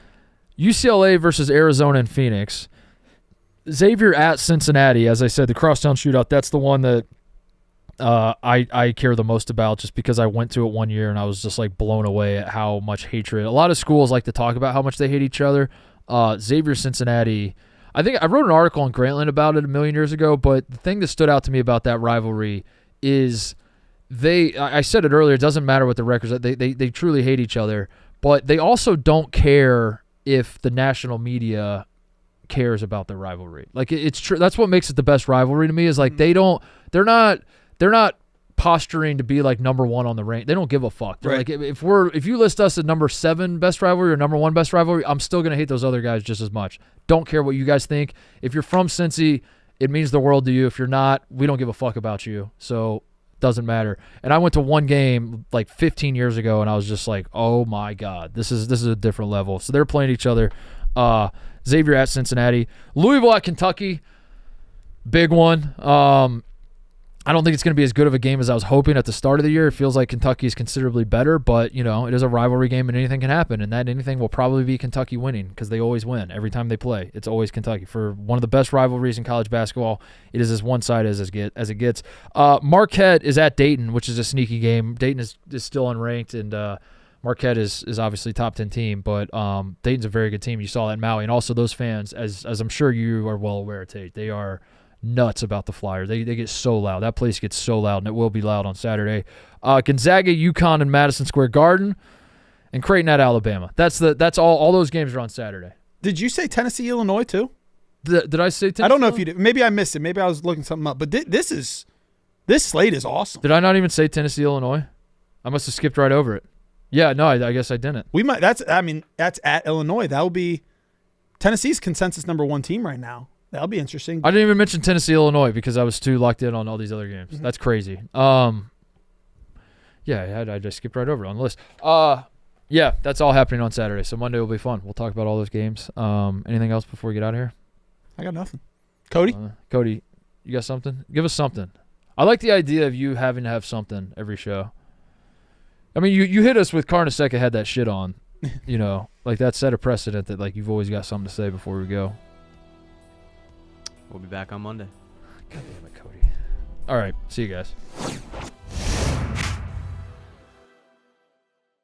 UCLA versus Arizona in Phoenix. Xavier at Cincinnati. As I said, the crosstown shootout. That's the one that I care the most about, just because I went to it one year and I was just like blown away at how much hatred. A lot of schools like to talk about how much they hate each other. Xavier Cincinnati, I think I wrote an article on Grantland about it a million years ago, but the thing that stood out to me about that rivalry is I said it earlier, it doesn't matter what the records are. They truly hate each other, but they also don't care if the national media cares about the rivalry. Like it's true. That's what makes it the best rivalry to me, is like they're not posturing to be like number one on the rank. They don't give a fuck. They're Right. like, if you list us at number 7 best rivalry or number 1 best rivalry, I'm still gonna hate those other guys just as much. Don't care what you guys think. If you're from Cincy, it means the world to you. If you're not, we don't give a fuck about you. So doesn't matter. And I went to one game like 15 years ago, and I was just like, oh my god, this is a different level. So they're playing each other. Xavier at Cincinnati, Louisville at Kentucky, big one. I don't think it's going to be as good of a game as I was hoping at the start of the year. It feels like Kentucky is considerably better, but, it is a rivalry game and anything can happen, and that anything will probably be Kentucky winning because they always win. Every time they play, it's always Kentucky. For one of the best rivalries in college basketball, it is as one-sided as it gets. Marquette is at Dayton, which is a sneaky game. Dayton is still unranked, and Marquette is obviously top 10 team, but Dayton's a very good team. You saw that in Maui, and also those fans, as I'm sure you are well aware, Tate, they are nuts about the Flyers. They get so loud. That place gets so loud, and it will be loud on Saturday. Gonzaga, UConn, and Madison Square Garden, and Creighton at Alabama. That's all those games are on Saturday. Did you say Tennessee, Illinois too? Did I say Tennessee? I don't know if you did. Maybe I missed it. Maybe I was looking something up. But this slate is awesome. Did I not even say Tennessee, Illinois? I must have skipped right over it. Yeah, no, I guess I didn't. We might. That's at Illinois. That will be Tennessee's consensus number 1 team right now. That'll be interesting. I didn't even mention Tennessee, Illinois because I was too locked in on all these other games. That's crazy. Yeah, I just skipped right over it on the list. Yeah, that's all happening on Saturday, so Monday will be fun. We'll talk about all those games. Anything else before we get out of here? I got nothing. Cody? Cody, you got something? Give us something. I like the idea of you having to have something every show. I mean, you hit us with Carnesecca had that shit on. Like that set a precedent that like you've always got something to say before we go. We'll be back on Monday. God damn it, Cody. All right, see you guys.